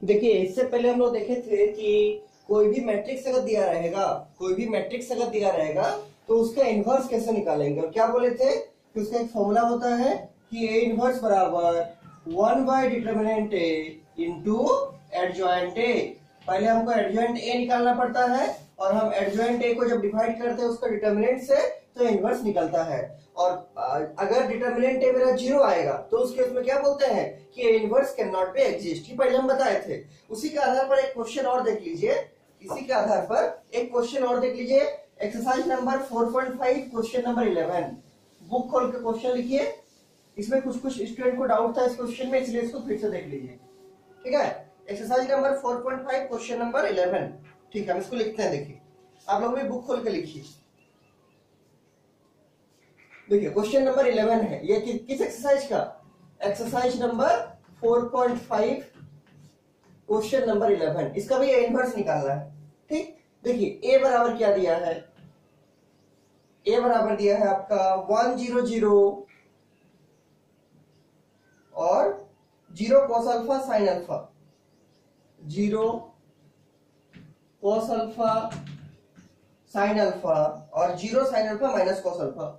देखिए इससे पहले हम लोग देखे थे कि कोई भी मैट्रिक्स अगर दिया रहेगा तो उसका इनवर्स कैसे निकालेंगे, और क्या बोले थे कि उसका एक फॉर्मूला होता है कि ए इनवर्स बराबर 1 by determinant A into adjoint ए। पहले हमको एडजॉइंट ए निकालना पड़ता है और हम एडजॉइंट ए को जब डिवाइड करते हैं उसका डिटर्मिनेंट से तो इनवर्स निकलता है। और अगर डिटर्मिनेंट ए मेरा 0 आएगा तो उस केस में क्या बोलते हैं कि A inverse can not be exist. ये पहले हम बताए थे। उसी के आधार पर एक क्वेश्चन और देख लीजिए, exercise number 4.5 question number 11। Book खोल के क्वेश्चन लिखिए। इसमें कुछ स्टूडेंट को डाउट था इस क्वेश्चन में, इसलिए इसको फिर से देख लीजिए। ठीक है, एक्सरसाइज नंबर 4.5 क्वेश्चन नंबर 11। ठीक है, हम इसको लिखते हैं। देखिए आप लोग भी बुक खोल के लिखिए। देखिए क्वेश्चन नंबर 11 है ये किस एक्सरसाइज का, एक्सरसाइज नंबर 4.5 क्वेश्चन नंबर 11। इसका भी इनवर्स निकालना है। ठीक, देखिए ए बराबर क्या दिया है, ए बराबर दिया है आपका 1 0 0 और 0 cos alpha sin alpha, 0 cos alpha sin alpha और 0 sin alpha minus cos alpha,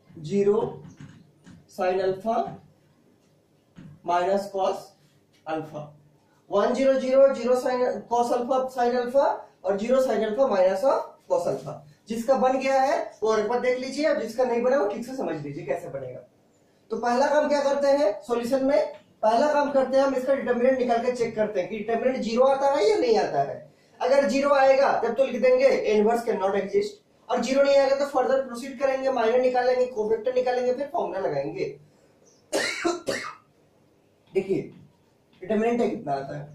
0 sin alpha minus cos alpha, 1 0 0 0 sin cos alpha sin alpha और 0 sin alpha minus cos alpha. जिसका बन गया है वो एक बार देख लीजिए, और जिसका नहीं बना वो ठीक से समझ लीजिए कैसे बनेगा। तो पहला काम क्या करते हैं सॉल्यूशन में, पहला काम करते हैं हम इसका डिटर्मिनेंट निकाल के चेक करते हैं कि डिटर्मिनेंट 0 आता है या नहीं आता है। अगर 0 आएगा तब तो लिख देंगे A inverse can not exist, और 0 नहीं आएगा तो फर्दर प्रोसीड करेंगे, माइनर निकालेंगे, कोफैक्टर निकालेंगे, फिर फॉर्मूला लगाएंगे। देखिए डिटर्मिनेंट कितना आता है,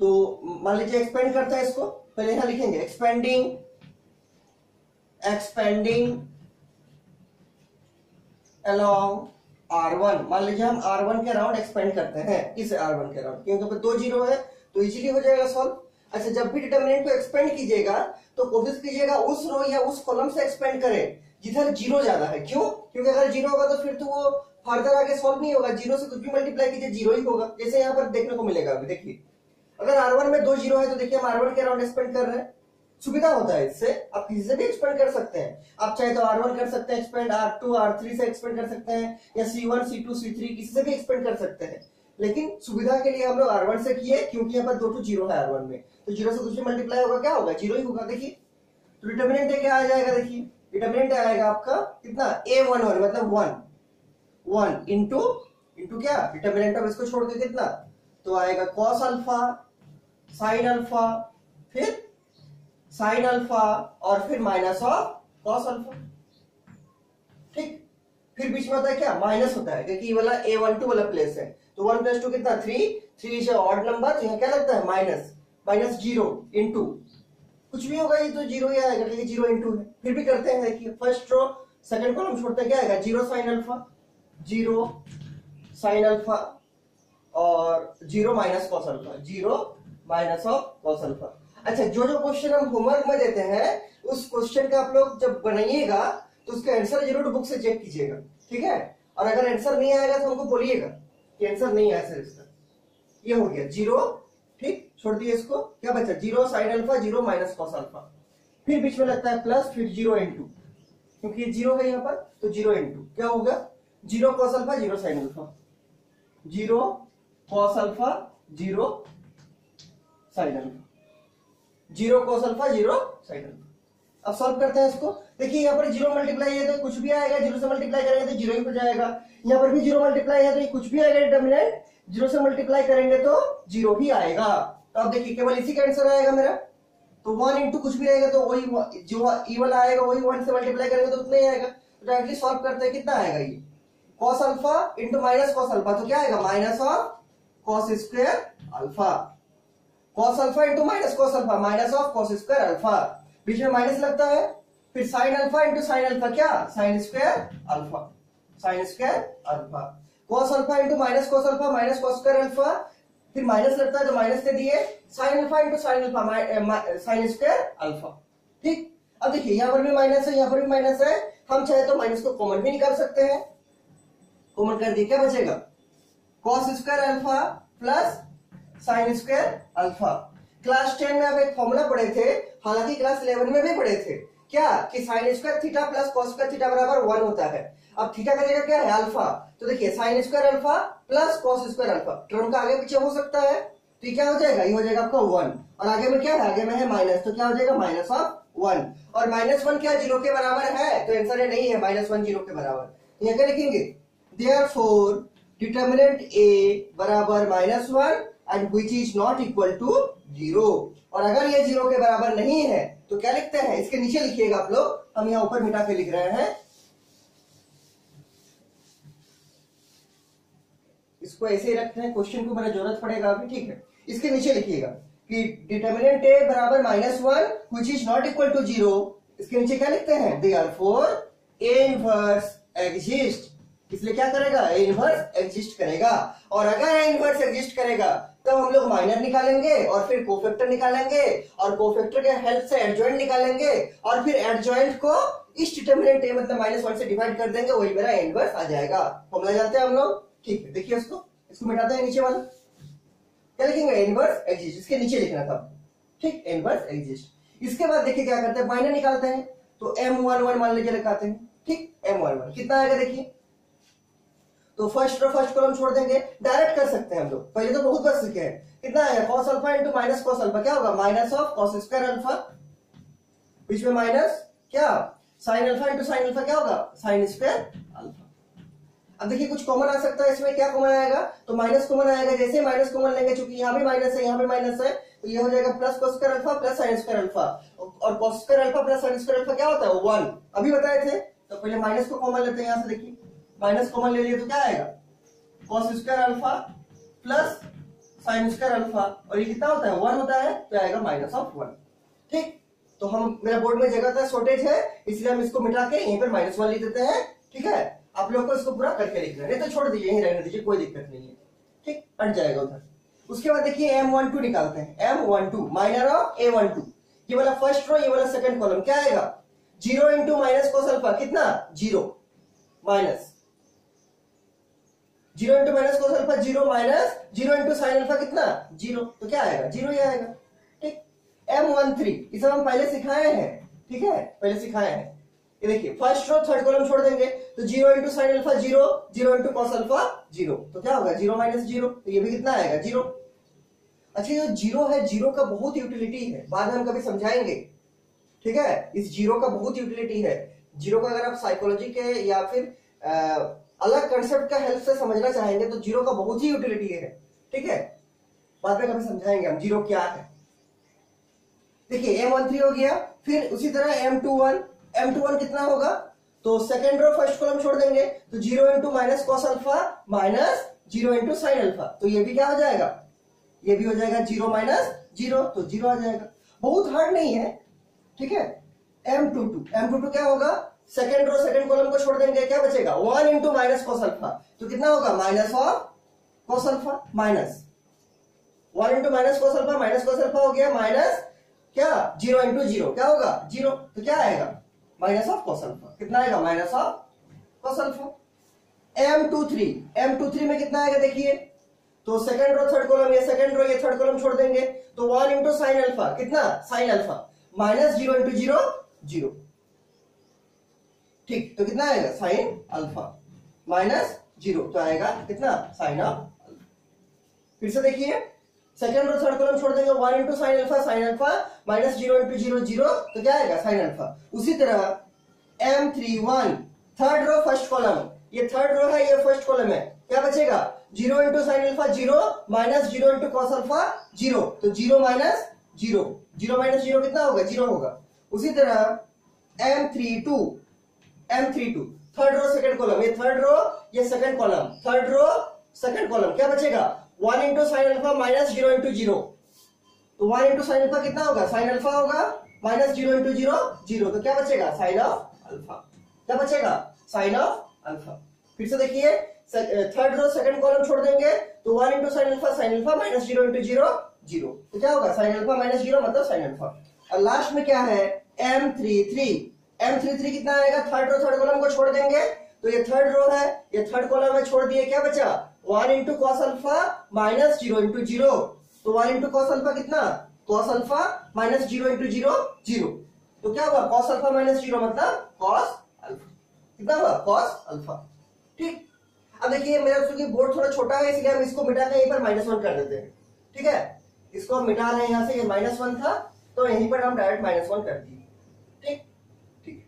तो मान लीजिए एक्सपेंड करता है इसको। पहले यहां लिखेंगे एक्सपेंडिंग along R1। मान लीजिए हम R1 के अराउंड एक्सपेंड करते हैं, इस R1 के अराउंड, क्योंकि 2 0 है तो इजीली हो जाएगा सॉल्व। अच्छा, जब भी डिटर्मिनेंट को एक्सपेंड कीजिएगा तो कोशिश कीजिएगा उस रो या उस कॉलम से एक्सपेंड करें जिधर 0 ज्यादा है। क्यों? क्योंकि अगर 0 होगा तो फिर तो वो फर्दर आगे सॉल्व नहीं होगा। 0 से कुछ भी मल्टीप्लाई कीजिए 0 ही होगा, जैसे यहाँ पर देखने को मिलेगा। अभी देखिए अगर R1 में 2 0 है तो देखिए हम R1 के अराउंड एक्सपेंड कर रहे हैं। सुविधा होता है इससे, आप किसी से भी एक्सपेंड कर सकते हैं। आप चाहे तो R1 कर सकते हैं एक्सपेंड, R2 R3 से एक्सपेंड कर सकते हैं, या C1 C2 C3 किसी से भी एक्सपेंड कर सकते हैं। लेकिन सुविधा के लिए हम लोग R1 से किए, क्योंकि यहाँ पर 2 to 0 है R1 में, तो 0 से कुछ भी मल्टीप्लाई होगा क्या होगा, 0 ही होगा। देखिए तो डिटर्मिनेंट क्या आ जाएगा, देखिए डिटर्मिनेंट आएगा आपका कितना, A11 मतलब 1 इंटू क्या, डिटर्मिनेंट अब इसको छोड़ के कितना, तो आएगा cos अल्फा sin अल्फा, फिर sin अल्फा और फिर माइनस ऑफ cos अल्फा। ठीक, फिर बीच में होता है क्या, माइनस होता है, क्योंकि ये वाला A12 वाला प्लेस है। तो 1 + 2 कितना, 3 इज ऑड नंबर, तो यहाँ क्या लगता है माइनस 0 इंटू कुछ भी होगा, ये तो 0 ही आएगा, क्योंकि 0 इंटू है। फिर भी करते हैं, देखिए फर्स्ट रो सेकंड कॉलम छोड़ते हैं, क्या आएगा 0 sin अल्फा, 0 sin अल्फा और 0 minus cos alpha, 0 minus of cos alpha. अच्छा, जो क्वेश्चन हम होमवर्क में देते हैं उस क्वेश्चन का आप लोग जब बनाइएगा तो उसका आंसर जरूर बुक से चेक कीजिएगा। ठीक है, और अगर आंसर नहीं आएगा तो हमको बोलिएगा कि आंसर नहीं आया सर इसका। ये हो गया 0, ठीक, छोड़ दिए इसको, क्या बचा 0 sin alpha, 0 minus cos alpha, फिर बीच में लगता है प्लस, फिर 0 इंटू, क्योंकि ये 0 है यहाँ पर तो 0 इंटू क्या होगा, 0 cos alpha 0 sin alpha, 0 cos alpha 0 sin alpha, 0 cos alpha 0 sin alpha. अब सॉल्व करते हैं इसको। देखिए यहाँ पर 0 मल्टीप्लाई है तो कुछ भी आएगा, 0 से मल्टीप्लाई करेंगे तो 0 ही हो जाएगा। यहाँ पर भी 0 मल्टीप्लाई है तो ये कुछ भी आएगा, डिटर्मिनेंट 0 से मल्टीप्लाई करेंगे तो 0 ही आएगा। तो अब देखिए केवल इसी का आंसर आएगा मेरा, तो 1 इंटू कुछ भी रहेगा तो वही जो ई वाला आएगा वही 1 से मल्टीप्लाई करेंगे तो उतना ही आएगा। तो डायरेक्टली सॉल्व करते हैं, कितना आएगा ये cos alpha into minus cos alpha, तो क्या आएगा minus of cos square alpha, cos alpha into minus cos alpha, minus of cos square alpha, बीच में माइनस लगता है, फिर sin alpha into sin alpha, क्या sin square alpha, sin square alpha, cos alpha into minus cos alpha, minus cos square alpha, फिर minus लगता है तो माइनस दे दिए, sin alpha into sin alpha, sin square alpha. ठीक, अब देखिए यहाँ पर भी माइनस है, यहाँ पर भी माइनस है, हम चाहे तो माइनस को कॉमन भी निकाल सकते हैं। कॉमन कर दिए क्या बचेगा, cos square alpha plus sine square alpha. Class 10 में आप एक फॉर्मूला पढ़े थे, हालांकि क्लास 11 में भी पढ़े थे, क्या कि sine square theta plus cos square theta बराबर 1 होता है। अब थीटा का जगह क्या है अल्फा, तो देखिए sine square alpha plus cos square alpha, term का आगे पीछे हो सकता है, तो ये क्या हो जाएगा, ये हो जाएगा आपका 1, और आगे में क्या है, आगे में है माइनस, तो क्या हो जाएगा माइनस ऑफ 1, और -1 क्या 0 के बराबर है, तो आंसर है नहीं है, -1 0 के बराबर। तो यहाँ क्या लिखेंगे, देयरफॉर डिटर्मिनेंट ए बराबर -1 and which is not equal to 0। और अगर ये 0 के बराबर नहीं है तो क्या लिखते हैं, इसके नीचे लिखिएगा आप लोग, हम यहाँ ऊपर मिटा के लिख रहे हैं, इसको ऐसे ही रखते हैं, क्वेश्चन को मेरा जरूरत पड़ेगा अभी, ठीक है। इसके नीचे लिखिएगा कि डिटर्मिनेंट ए बराबर -1 which is not equal to 0। इसके नीचे क्या लिखते हैं, देयरफॉर ए इनवर्स एग्जिस्ट, इसलिए क्या करेगा, ए इनवर्स एग्जिस्ट करेगा। और अगर ए इनवर्स एग्जिस्ट करेगा तब हम लोग माइनर निकालेंगे और फिर कोफैक्टर निकालेंगे, और कोफैक्टर के हेल्प से एडजॉइंट निकालेंगे, और फिर एडजॉइंट को इस डिटर्मिनेंट ए मतलब -1 से डिवाइड कर देंगे, वही मेरा ए इनवर्स आ जाएगा। फॉर्मूला जानते हैं हम लोग, ठीक है। देखिए इसको मिटाते हैं, नीचे वाला क्या लिखेंगे, इनवर्स एग्जिस्ट, इसके नीचे लिखना था, ठीक, इनवर्स एग्जिस्ट। इसके बाद देखिए क्या करते हैं, माइनर निकालते हैं, तो M11 मान लीजिए लगाते हैं, ठीक, M11 कितना आएगा देखिए, तो फर्स्ट कॉलम छोड़ देंगे, डायरेक्ट कर सकते हैं हम लोग, पहले तो बहुत बार सीखे हैं, कितना आएगा cos alpha into minus cos alpha, क्या होगा minus of cos square alpha, बीच में माइनस क्या sin alpha into sin alpha, क्या होगा sin स्क्वायर अल्फा। अब देखिए कुछ कॉमन आ सकता है इसमें, क्या कॉमन आएगा, तो माइनस कॉमन आएगा, जैसे माइनस कॉमन लेंगे, चूंकि यहाँ भी माइनस है यहाँ भी माइनस है, तो ये हो जाएगा plus cos square alpha plus sin square alpha, और cos square alpha plus sin square alpha क्या होता है 1, अभी बताए थे। तो पहले माइनस को कॉमन लेते हैं, यहाँ से देखिए माइनस कॉमन ले लिए तो क्या आएगा, cos square alpha plus sin square alpha, और ये कितना होता है 1 होता है, तो आएगा माइनस ऑफ 1, ठीक। तो हम, मेरा बोर्ड में जगह का शॉर्टेज है, इसलिए हम इसको मिटा के यहीं पर -1 लिख देते हैं, ठीक है। आप लोग को इसको पूरा करके लिखना है, नहीं तो छोड़ दीजिए, यहीं रहने दीजिए, कोई दिक्कत नहीं है, ठीक, हट जाएगा उधर। उसके बाद देखिए M12 निकालते हैं, M12 माइनर ऑफ A12, ये वाला फर्स्ट रो, ये वाला सेकंड कॉलम, क्या आएगा 0 इंटू माइनस cos अल्फा, कितना 0 minus 0 into minus cos alpha 0 minus 0 into sine alpha कितना 0, तो क्या आएगा 0 ही आएगा, ठीक। M13 इसे हम पहले सिखाए हैं, ठीक है, पहले सिखाए हैं। ये देखिए फर्स्ट रो थर्ड कॉलम छोड़ देंगे, तो 0 into sine alpha 0, 0 into cos alpha 0, तो क्या होगा 0 माइनस 0, तो ये भी कितना आएगा 0। अच्छा ये 0 है, 0 का बहुत यूटिलिटी है, बाद में हम कभी समझाएंगे, ठीक है। इस 0 का बहुत यूटिलिटी है, 0 का अगर आप साइकोलॉजी के या फिर अलग कंसेप्ट का हेल्प से समझना चाहेंगे तो 0 का बहुत ही यूटिलिटी है, ठीक है, बाद में कभी समझाएंगे हम 0 क्या है। देखिए M13 हो गया, फिर उसी तरह M21 कितना होगा, तो सेकेंड रो फर्स्ट कॉलम छोड़ देंगे, तो 0 into minus cos alpha minus 0 into sine alpha, तो ये भी क्या हो जाएगा, ये भी हो जाएगा 0 माइनस 0, तो 0 आ जाएगा, बहुत हार्ड नहीं है, ठीक है। M22 क्या होगा, सेकेंड रो सेकेंड कॉलम को छोड़ देंगे, क्या बचेगा 1 इंटू माइनस cos अल्फा, तो कितना होगा minus of cos alpha, minus 1 into minus cos alpha minus cos alpha हो गया, माइनस क्या 0 इंटू 0 क्या होगा 0, तो क्या आएगा माइनस ऑफ cos अल्फा, कितना आएगा minus of cos alpha. M23 में कितना आएगा देखिए, तो सेकेंड रो थर्ड कॉलम, ये सेकेंड रो ये थर्ड कॉलम छोड़ देंगे, तो 1 इंटू साइन अल्फा, कितना साइन अल्फा माइनस 0 इंटू 0 0, ठीक, तो कितना आएगा साइन अल्फा माइनस 0, तो आएगा कितना साइन ऑफ अल्फा। फिर से देखिए सेकेंड रो थर्ड कॉलम छोड़ देंगे, 1 into sine alpha minus 0 into 0 0, तो क्या आएगा साइन अल्फा। उसी तरह M31 third row first column, ये थर्ड रो है ये फर्स्ट कॉलम है, क्या बचेगा 0 into sine alpha 0 minus 0 into cos alpha 0, तो 0 माइनस 0, 0 माइनस 0 कितना होगा 0 होगा। उसी तरह M32 third row second column, ये थर्ड रो ये second column, third row second column, क्या बचेगा 1 into sine alpha minus 0 into 0, तो 1 इंटू साइन अल्फा कितना होगा साइन अल्फा होगा माइनस 0 इंटू 0 0, तो क्या बचेगा साइन ऑफ अल्फा, क्या बचेगा साइन ऑफ अल्फा। फिर से देखिए थर्ड रो सेकंड कॉलम छोड़ देंगे, तो 1 into sine alpha minus 0 into 0 0, तो क्या होगा साइन अल्फा माइनस 0 मतलब साइन अल्फा। और लास्ट में क्या है M33 कितना आएगा, थर्ड रो थर्ड कॉलम को छोड़ देंगे, तो ये थर्ड रो है ये थर्ड कॉलम में छोड़ दिए, क्या बचा 1 into cos alpha minus 0 into 0, तो 1 इंटू कॉस अल्फा कितना, कॉस अल्फा माइनस 0 इंटू 0 0। तो क्या हुआ, कॉस अल्फा माइनस 0 मतलब कॉस अल्फा, कितना हुआ, कॉस अल्फा। ठीक, अब देखिए मेरा चूंकि बोर्ड थोड़ा छोटा है इसलिए हम इसको मिटा के यहीं पर -1 कर देते हैं। ठीक है, इसको हम मिटा रहे हैं यहां से, ये -1 था तो यहीं पर हम डायरेक्ट -1 कर दिए। ठीक ठीक,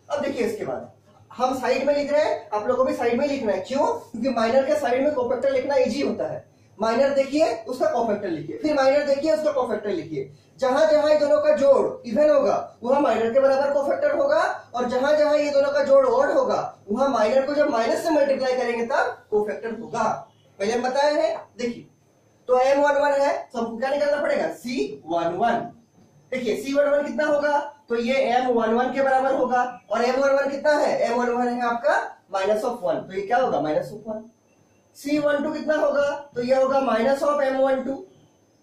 अब देखिए इसके बाद हम साइड में लिख रहे हैं, आप लोगों को भी साइड में लिखना है। क्यों, क्योंकि माइनर के साइड में कोफैक्टर लिखना इजी होता है। माइनर देखिए उसका कोफैक्टर लिखिए, फिर माइनर देखिए उसका कोफैक्टर लिखिए। जहां जहां ये दोनों का जोड़ इवन होगा वहां माइनर के बराबर कोफैक्टर होगा, और जहां जहां ये दोनों का जोड़ ऑड होगा वहां माइनर को जब माइनस से मल्टीप्लाई करेंगे तब कोफैक्टर होगा। पहले हम बताए हैं, देखिए तो M11 है तो हमको क्या निकालना पड़ेगा, C11। देखिए C11 कितना होगा, तो ये M11 के बराबर होगा, और M11 कितना है, M11 है आपका -1, तो ये क्या होगा, -1। C12 कितना होगा, तो ये होगा -M12।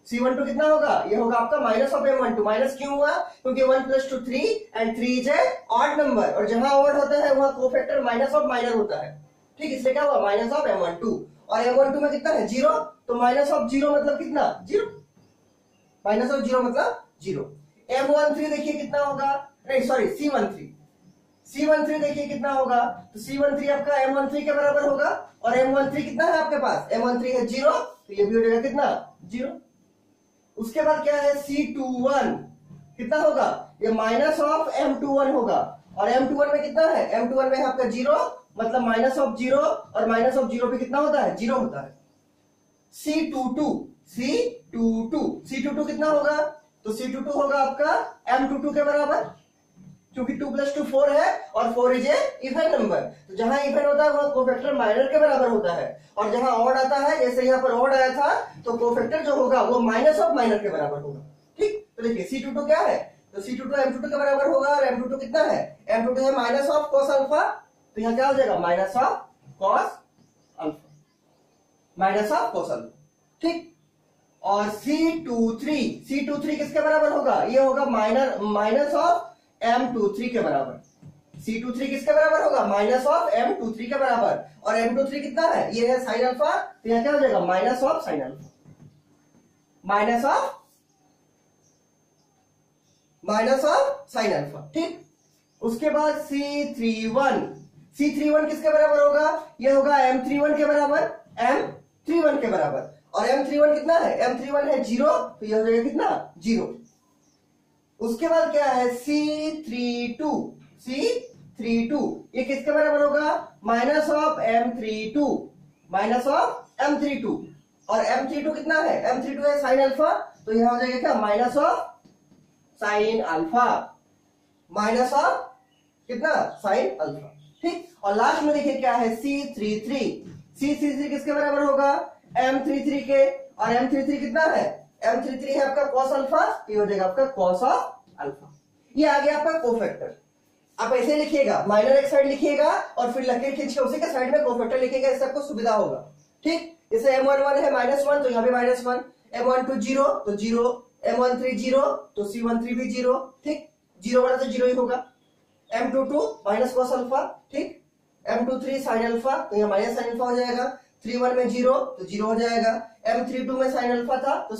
C12 कितना होगा, ये होगा आपका -M12। माइनस क्यों हुआ, क्योंकि 1 + 2 3 and 3 is a odd number, और जहां ऑड होता है वहां कोफैक्टर माइनर होता है। ठीक, इसलिए क्या हुआ, -M12, और M12 में कितना है, 0, तो -0 मतलब कितना, 0, -0 मतलब 0। M13 देखिए कितना होगा, नहीं सॉरी C13 देखिए कितना होगा, तो C13 आपका M13 के बराबर होगा, और M13 कितना है आपके पास, M13 है 0, तो ये भी हो जाएगा कितना, 0। उसके बाद क्या है, C21 कितना होगा, ये -M21 होगा, और M21 में कितना है, M21 में है आपका 0, मतलब -0, और -0 पे कितना होता है, 0 होता है। C22 कितना होगा, तो C22 होगा आपका M22 के बराबर, क्योंकि 2 + 2 4 है, और 4 इज ए इवन नंबर, तो जहां इवन होता है वहां कोफैक्टर माइनर के बराबर होता है, और जहां ऑड आता है, जैसे यहाँ पर ऑड आया था, तो कोफैक्टर जो होगा वो माइनर के बराबर होगा। ठीक, तो देखिए C22 क्या है, तो C22 M22 के बराबर होगा, और M22 कितना है, M22 है -cos अल्फा, तो यहाँ क्या हो जाएगा, -cos अल्फा। ठीक, और C23 किसके बराबर होगा, ये होगा -M23 के बराबर। C23 किसके बराबर होगा, -M23 के बराबर, और M23 कितना है, ये है sin अल्फा, तो यहां क्या हो जाएगा, -sin अल्फा, sin अल्फा। ठीक, उसके बाद C31 किसके बराबर होगा, ये होगा M31 के बराबर, M31 के बराबर, और M31 कितना है, M31 है 0, तो यह हो जाएगा कितना, 0। उसके बाद क्या है, C32 ये किसके बराबर होगा, -M32, और M32 कितना है, M32 है sin अल्फा, तो यहां हो जाएगा क्या, sin अल्फा, कितना, sin अल्फा। ठीक, और लास्ट में देखिए क्या है, C33 किसके बराबर होगा, M33 के, और M33 कितना है, M33 है आपका cos अल्फा, ये हो जाएगा आपका cos अल्फा। ये आ गया आपका कोफैक्टर। आप ऐसे लिखिएगा, माइनर एक साइड लिखिएगा और फिर लकीर खींच के उसी के साइड में कोफैक्टर लिखिएगा, इससे आपको सुविधा होगा। ठीक, जैसे M11 है -1, तो यहाँ भी -1, M12 0 तो 0, M13 0 तो C13 भी 0। ठीक, 0 वाला तो 0 ही होगा। M22 -cos अल्फा, ठीक, M23 sin अल्फा, तो यहाँ -sin अल्फा हो जाएगा। 31 में 0 तो 0 हो जाएगा। M32 में sin अल्फा था तो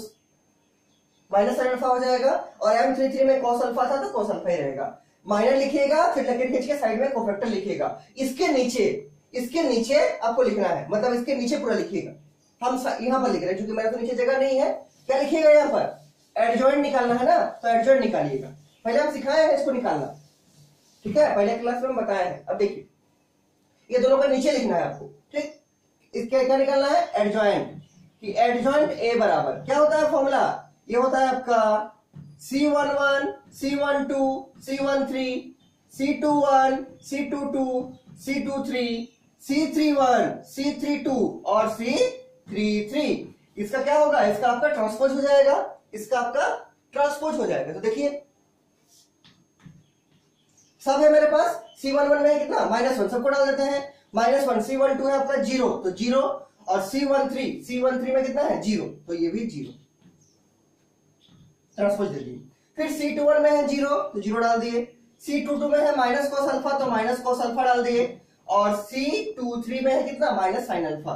-sin अल्फा हो जाएगा, और M33 में cos अल्फा था तो cos अल्फा ही रहेगा। माइनर लिखिएगा, फिर लकीर खींच के साइड में कोफैक्टर लिखिएगा। इसके नीचे आपको लिखना है, मतलब इसके नीचे पूरा लिखिएगा। हम यहां पर लिख रहे हैं क्योंकि मेरा तो नीचे जगह नहीं है। क्या लिखिएगा यहाँ पर, एडजॉइंट निकालना है ना, तो एडजॉइंट निकालिएगा। पहले हम सिखाए हैं इसको निकालना, ठीक है, पहले क्लास में हम बताया है। अब देखिए ये दोनों का नीचे लिखना है आपको। ठीक, इसके क्या निकालना है, एडजॉइंट, कि एडजॉइंट ए बराबर क्या होता है फॉर्मूला, ये होता है आपका C11 C12 C13 C21 C22 C23 C31 C32 और C33। इसका क्या होगा, इसका आपका ट्रांसपोज हो जाएगा, इसका आपका ट्रांसपोज हो जाएगा। तो देखिए सब है मेरे पास। C11 में कितना, -1, सबको डाल देते हैं। -1 C12 है आपका 0 तो 0, और C13 में कितना है 0, तो ये भी 0 ट्रांसपोज दे दिए। फिर C21 में है 0 तो 0 डाल दिए। C22 में है -cos अल्फा तो -cos अल्फा डाल दिए, और C23 में है कितना, -sin अल्फा,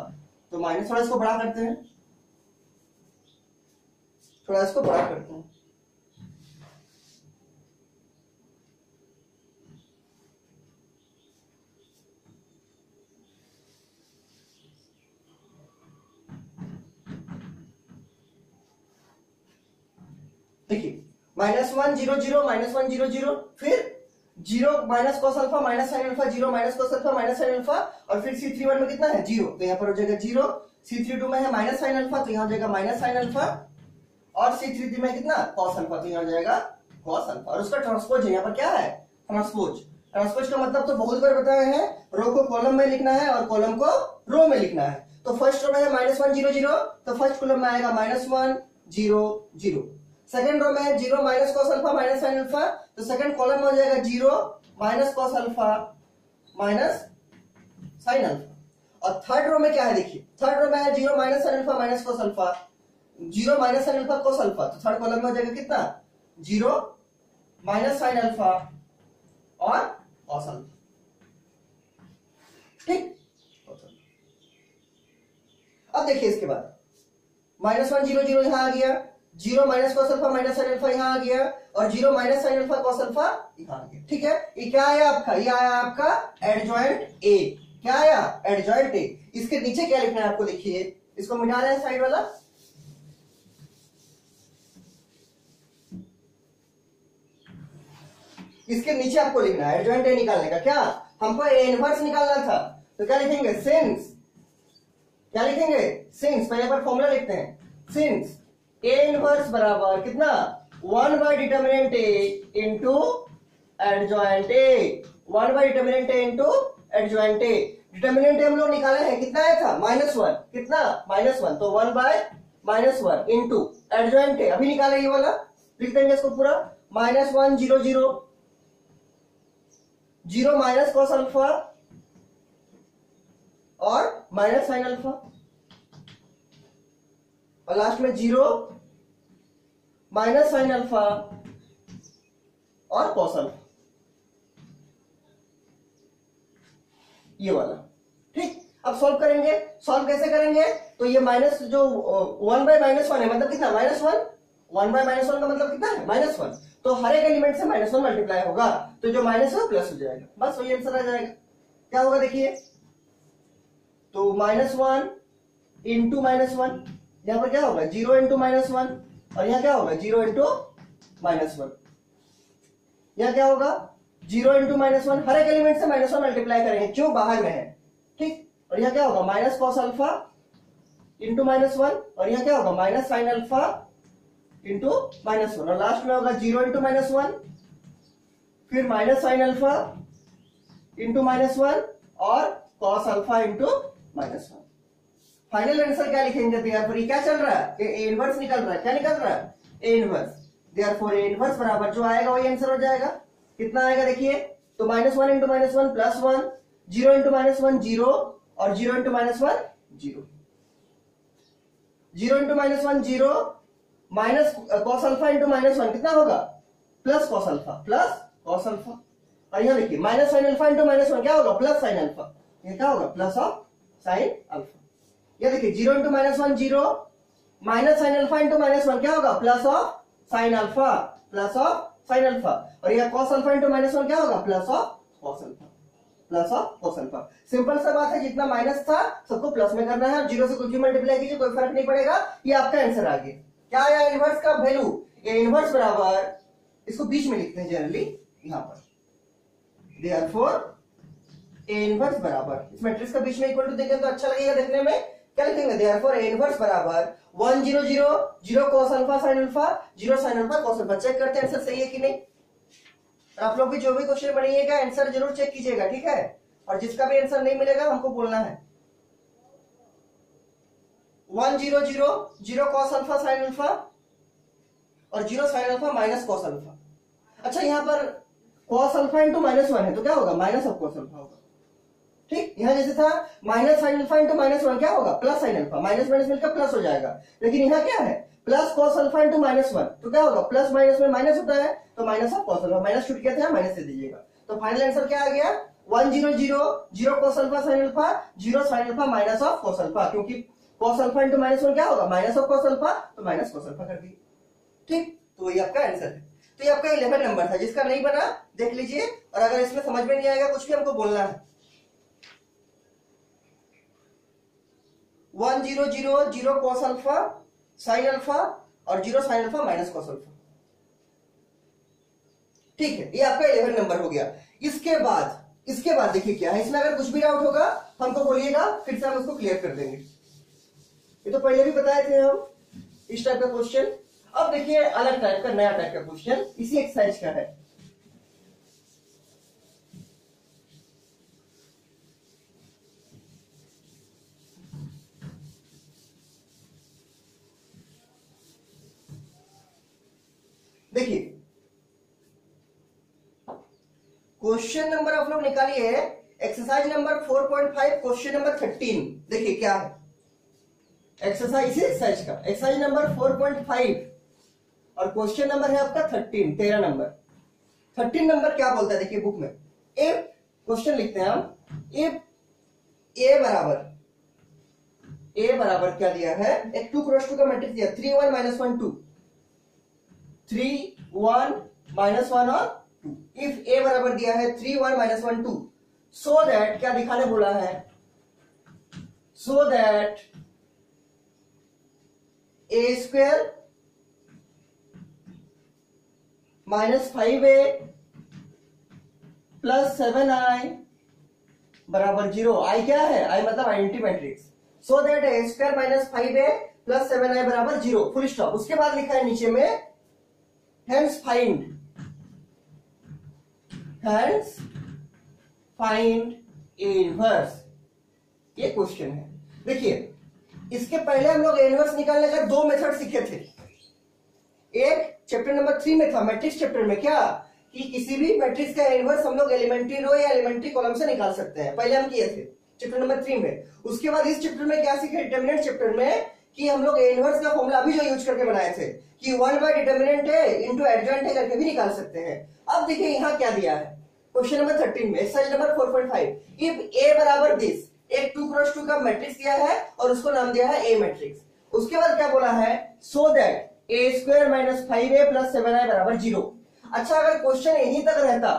तो माइनस, थोड़ा इसको बड़ा करते हैं। थोड़ा इसको बड़ा करते हैं। देखिए -1 0 0 -1 0 0, फिर 0 minus cos alpha minus sign alpha, 0 minus cos alpha minus sine alpha, और फिर C31 में कितना है 0, तो यहाँ पर हो जाएगा 0। C32 में है माइनस साइन अल्फा, तो यहाँ हो जाएगा माइनस साइन अल्फा, और C33 में कितना कॉस अल्फा, तो यहाँ हो जाएगा कॉस अल्फा। और उसका ट्रांसपोज है, यहाँ पर क्या है ट्रांसपोज। ट्रांसपोज का मतलब तो बहुत बार बताए हैं, रो को कॉलम में लिखना है और कॉलम को रो में लिखना है। तो फर्स्ट रो में है -1 0 0, तो फर्स्ट कॉलम में आएगा -1 0 0। सेकंड रो में है 0 minus cos alpha minus sine alpha, तो सेकंड कॉलम में हो जाएगा 0 minus cos alpha minus sine alpha. और थर्ड रो में क्या है, देखिए थर्ड रो में है 0 minus sign alpha minus cos alpha, 0 minus sine alpha cos alpha, तो थर्ड कॉलम में हो जाएगा कितना 0 माइनस साइन अल्फा और कॉस अल्फा। ठीक, अब देखिए इसके बाद -1 0 0 यहां आ गया, 0 minus cos alpha minus sine alpha यहां आ गया, और 0 minus sine alpha cos alpha यहां आ गया। ठीक है, ये क्या आया आपका, ये आया आपका एडजॉइंट ए। क्या आया एडजॉइंट ए। इसके नीचे क्या लिखना है आपको, देखिए इसको मिटा रहे हैं साइड वाला, इसके नीचे आपको लिखना है एडजॉइंट ए निकालने का। क्या हमको ए इनवर्स निकालना था, तो क्या लिखेंगे सिंस, क्या लिखेंगे सिंस, पहले पर फॉर्मूला लिखते हैं, सिंस ए इनवर्स बराबर कितना 1 by determinant A into adjoint A, 1 by determinant A into adjoint A. Determinant A हम लोग निकाले हैं, कितना आया था -1, कितना -1, तो 1 बाय -1 इंटू एडजॉइंट ए अभी निकाले, ये वाला लिख देंगे इसको पूरा, -1 0 0, 0 माइनस कॉस अल्फा और माइनस साइन अल्फा, और लास्ट में 0 माइनस साइन अल्फा और कॉस अल्फा, ये वाला। ठीक, अब सॉल्व करेंगे, सॉल्व कैसे करेंगे, तो ये माइनस जो 1 बाय -1 है मतलब कितना -1, 1 बाय -1 का मतलब कितना है -1, तो हर एक एलिमेंट से -1 मल्टीप्लाई होगा, तो जो माइनस है वो प्लस हो जाएगा, बस वही आंसर आ जाएगा। क्या होगा देखिए, तो -1 इंटू -1, यहां पर क्या होगा 0 इंटू -1, और यहां क्या होगा 0 इंटू -1, यहां क्या होगा 0 इंटू -1, हर एक एलिमेंट से -1 मल्टीप्लाई करेंगे जो बाहर में है। ठीक, और यहां क्या होगा माइनस कॉस अल्फा इंटू -1, और यहां क्या होगा माइनस साइन अल्फा इंटू -1, और लास्ट में होगा 0 इंटू -1, फिर माइनस साइन अल्फा इंटू -1 और cos alpha into -1। Final answer क्या लिखेंगे, देयरफॉर ये क्या चल रहा है, ए इनवर्स निकल रहा है, क्या निकल रहा है A inverse, therefore A inverse बराबर जो आएगा वही आंसर हो जाएगा। कितना आएगा देखिए, तो -1 इंटू -1 +1, 0 इंटू -1 0, और 0 into -1 0, 0 into -1 0, minus cos alpha into -1 कितना होगा plus cos alpha, plus cos alpha, और यहां देखिए माइनस साइन अल्फा इंटू -1 क्या होगा प्लस साइन अल्फा, ये क्या होगा प्लस ऑफ साइन अल्फा। ये देखिए 0 into -1 0, minus sine alpha into -1 क्या होगा plus of sine alpha, plus of sine alpha, और यह कॉस अल्फा इंटू -1 क्या होगा plus of cos alpha, plus of cos alpha. Simple सा बात है, जितना माइनस था सबको प्लस में करना है, 0 से कुछ भी मल्टीप्लाई कीजिए कोई फर्क नहीं पड़ेगा, ये आपका आंसर आ गया। क्या आया इनवर्स का वैल्यू, ये इनवर्स बराबर, इसको बीच में लिखते हैं जनरली यहां पर, देयरफॉर ए इनवर्स बराबर, इस मैट्रिक्स का बीच में इक्वल टू देखें तो अच्छा लगेगा देखने में, क्या लिखेंगे देयरफॉर ए इनवर्स बराबर 1 0 0 0 cos alpha sin alpha 0 sin alpha cos alpha. Check करते हैं आंसर सही है कि नहीं। आप लोग भी जो भी क्वेश्चन बनाइएगा आंसर जरूर चेक कीजिएगा, ठीक है, और जिसका भी आंसर नहीं मिलेगा हमको बोलना है। 1 0 0 0 cos अल्फा sin अल्फा और 0 sin alpha minus cos alpha. अच्छा, यहाँ पर cos अल्फा इंटू -1 है तो क्या होगा माइनस ऑफ cos अल्फा होगा। ठीक, यहां जैसे था माइनस साइन अल्फा इंटू -1 क्या होगा plus sign alpha, minus minus मिलकर प्लस हो जाएगा, लेकिन यहाँ क्या है प्लस कॉस अल्फा इंटू -1 तो क्या होगा प्लस माइनस में माइनस होता है, तो minus of cos alpha, minus छूट गया था माइनस दे दीजिएगा, तो फाइनल आंसर क्या आ गया 1 0 0 0 cos alpha sin alpha 0 sin alpha minus of cos alpha, क्योंकि cos अल्फा इंटू -1 क्या होगा माइनस ऑफ cos अल्फा, तो माइनस cos अल्फा कर दी। ठीक, तो वही आपका आंसर है। तो ये आपका 11 नंबर था। जिसका नहीं बना देख लीजिए, और अगर इसमें समझ में नहीं आएगा कुछ भी हमको बोलना है। 1 0 0 0 cos अल्फा sin अल्फा और 0 sin alpha minus cos alpha. ठीक है, ये आपका 11 नंबर हो गया। इसके बाद देखिए क्या है, इसमें अगर कुछ भी डाउट होगा हमको बोलिएगा, फिर से हम उसको क्लियर कर देंगे। ये तो पहले भी बताए थे हम इस टाइप का क्वेश्चन। अब देखिए अलग टाइप का, नया टाइप का क्वेश्चन इसी एक्सरसाइज का है। देखिए क्वेश्चन नंबर आप लोग निकालिए, एक्सरसाइज नंबर 4.5 क्वेश्चन नंबर 13। देखिए क्या है एक्सरसाइज का, एक्सरसाइज नंबर 4.5 और क्वेश्चन नंबर है आपका 13 नंबर। 13 नंबर क्या बोलता है देखिए बुक में। इफ क्वेश्चन लिखते हैं हम, इफ ए बराबर क्या दिया है, एक 2 क्रॉस 2 का मैट्रिक्स दिया, 3 1 -1 2, 3 1 -1 और 2। इफ ए बराबर दिया है 3 1 -1 2, सो दैट क्या दिखाने बोला है, so that A square -5a plus 7i बराबर 0। आई क्या है, आई मतलब identity matrix. So that A square -5a plus 7i बराबर 0, फुल स्टॉप। उसके बाद लिखा है नीचे में hence find इनवर्स। ये क्वेश्चन है। देखिए इसके पहले हम लोग इनवर्स निकालने का 2 मेथड सीखे थे। एक चैप्टर नंबर 3 में था, मैट्रिक्स चैप्टर में, क्या कि किसी भी मैट्रिक्स का इनवर्स हम लोग एलिमेंट्री रो या एलिमेंट्री कॉलम से निकाल सकते हैं, पहले हम किए थे चैप्टर नंबर 3 में। उसके बाद इस चैप्टर में क्या सीखे, डिटरमिनेंट चैप्टर में, कि हम लोग इनवर्स का फॉर्मूला भी जो यूज करके बनाए थे कि 1 बाय डिटरमिनेंट है इनटू एडजॉइंट है करके भी निकाल सकते हैं। अब देखिए यहां क्या दिया है क्वेश्चन नंबर 13 में, एक्सरसाइज नंबर 4.5। इफ ए बराबर दिस, एक 2 क्रॉस 2 का मैट्रिक्स दिया है और उसको नाम दिया है ए मैट्रिक्स। उसके बाद क्या बोला है, so that A square -5a plus 7i बराबर 0। अच्छा अगर क्वेश्चन यहीं तक रहता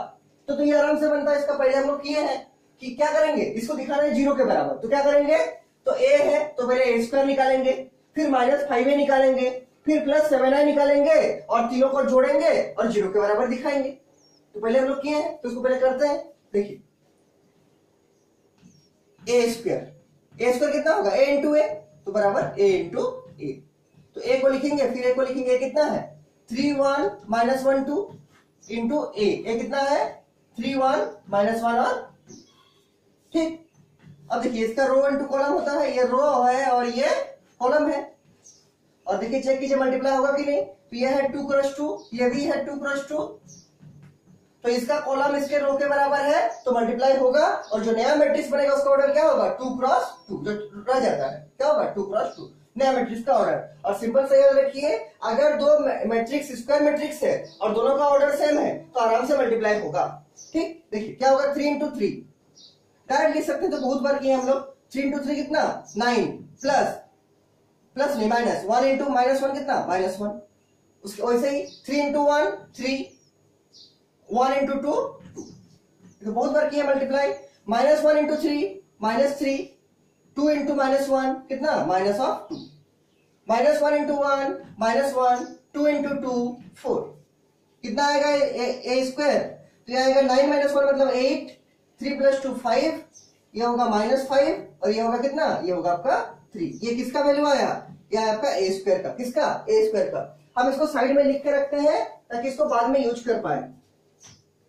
तो ये आराम से बनता। इसका पहले हम लोग किए हैं कि क्या करेंगे, इसको दिखाना है 0 के बराबर, तो क्या करेंगे, तो a है तो पहले ए स्क्वायर निकालेंगे, फिर -5a निकालेंगे, फिर प्लस 7i निकालेंगे और तीनों को जोड़ेंगे और 0 के बराबर दिखाएंगे। तो पहले हम लोग किए हैं, तो उसको पहले करते हैं। देखिए ए स्क्वायर कितना होगा, a इंटू ए, तो बराबर a इंटू ए। तो a को लिखेंगे, फिर a को लिखेंगे, कितना है 3 1 -1 2 इंटू a कितना है 3 1 -1 और 2। ठीक, अब देखिए इसका रो इंटू कॉलम होता है, ये रो है और ये कॉलम है। और देखिए चेक कीजिए मल्टीप्लाई होगा कि नहीं, तो ये है 2 क्रॉस 2, ये भी है 2 क्रॉस 2, तो इसका कॉलम इसके रो के बराबर है तो मल्टीप्लाई होगा। और जो नया मैट्रिक्स बनेगा उसका ऑर्डर क्या होगा, 2 क्रॉस 2, जो रह जाता है क्या होगा 2 क्रॉस 2, नया मैट्रिक्स का ऑर्डर। और सिंपल से याद रखिए, अगर दो मैट्रिक्स स्क्वायर मैट्रिक्स है और दोनों का ऑर्डर सेम है तो आराम से मल्टीप्लाई होगा। ठीक, देखिए क्या होगा 3 इंटू 3, डायरेक्ट लिख सकते हैं, तो बहुत बार किए हम लोग। 3 इंटू 3 कितना 9 प्लस नहीं माइनस 1 इंटू -1 कितना -1। उसके वैसे ही 3 इंटू 1 3, 1 इंटू 2 2, तो बहुत बार किया मल्टीप्लाई। -1 इंटू 3 -3, 2 इंटू -1 कितना -2, -1 इंटू 1 -1, 2 इंटू 2 4, कितना आएगा ए स्क्वायर, तो ये आएगा 9 -1 मतलब 8, 3 + 2 5, ये होगा -5 और ये होगा कितना, ये होगा आपका 3। ये किसका वैल्यू आया, ये आया आपका ए स्क्वायर का। किसका, ए स्क्वायर का। हम इसको साइड में लिख के रखते हैं ताकि इसको बाद में यूज कर पाए।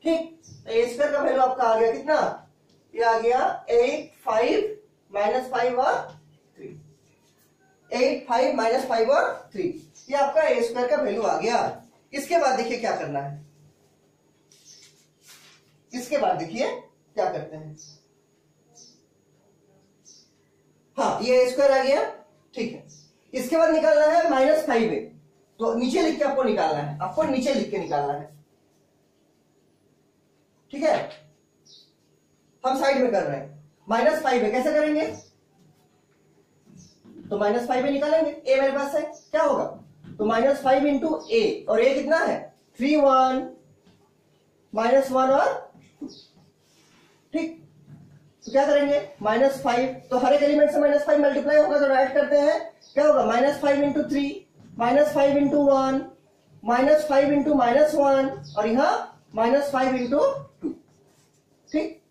ठीक, ए स्क्वायर का वैल्यू आपका आ गया कितना, ये आ गया 8 5 -5 और 3, 8 5 -5 और 3, ये आपका ए स्क्वायर का वैल्यू आ गया। इसके बाद देखिए क्या करना है, इसके बाद देखिए क्या करते हैं। हाँ, ये ए स्क्वायर आ गया, ठीक है। इसके बाद निकालना है -5a, तो नीचे लिख के आपको निकालना है, आपको नीचे लिख के निकालना है। ठीक है, हम साइड में कर रहे हैं। -5a कैसे करेंगे, तो -5a निकालेंगे, a मेरे पास है, क्या होगा तो -5 इंटू ए, और ए कितना है 3 1 -1 और 2। ठीक, तो क्या करेंगे -5, तो हर एक एलिमेंट से -5 मल्टीप्लाई होगा तो ऐड करते हैं, क्या होगा -5 इंटू 3 -5 इंटू 1 -5 इंटू -1 और यहाँ -5 इंटू 2। ठीक,